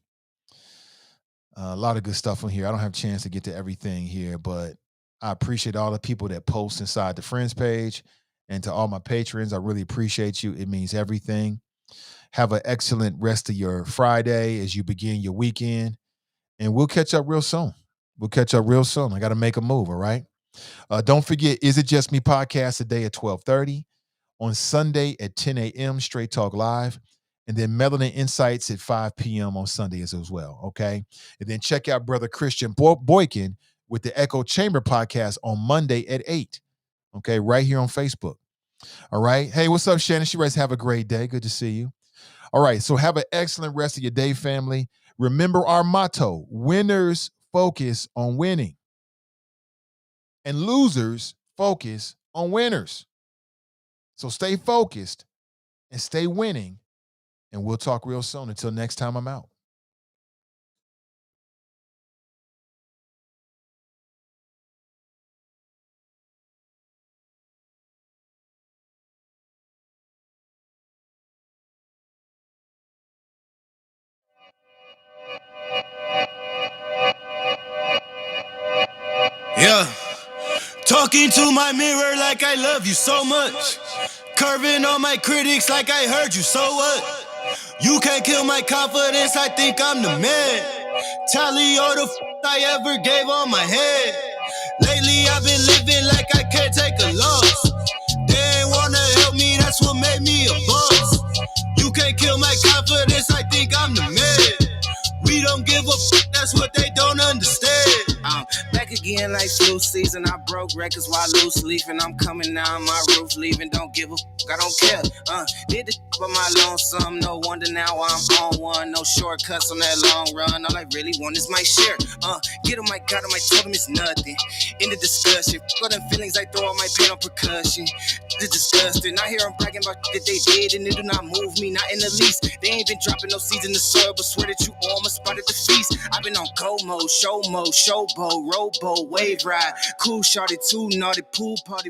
A lot of good stuff on here. I don't have a chance to get to everything here, but I appreciate all the people that post inside the Friends page. And to all my patrons, I really appreciate you. It means everything. Have an excellent rest of your Friday as you begin your weekend. And we'll catch up real soon. I got to make a move, all right? Don't forget, Is It Just Me podcast today at 12:30. On Sunday at 10 a.m., Straight Talk Live. And then Melanin Insights at 5 p.m. on Sundays as well, okay? And then check out Brother Christian Boykin with the Echo Chamber podcast on Monday at 8, okay? Right here on Facebook, all right? Hey, what's up, Shannon? She writes, have a great day. Good to see you. All right, so have an excellent rest of your day, family. Remember our motto, winners focus on winning, and losers focus on winners. So stay focused and stay winning, and we'll talk real soon. Until next time, I'm out. Yeah. Talking to my mirror like I love you so much. Curving on my critics like I heard you, so what? You can't kill my confidence, I think I'm the man. Tally all the I ever gave on my head. Lately I've been living like I can't take a loss. that's what made me a boss. You can't kill my confidence, I think I'm the man. We don't give a f, that's what they don't understand. I'm back again like flu season. I broke records while loose leafing. I'm coming down my roof, leaving. Don't give a f, I don't care. Did the by my lonesome. No wonder now I'm on one. No shortcuts on that long run. All I really want is my share. Get on my God, I told him it's nothing. In the discussion, all them feelings I throw on my pain on percussion. It's disgusting. I hear them bragging about that they did, and it do not move me, not in the least. They ain't been dropping no seeds in the soil, but swear that you all my spot at the feast. I've been on go mode, show mode, showboat, rowboat, wave ride, cool shorty, too naughty, pool party.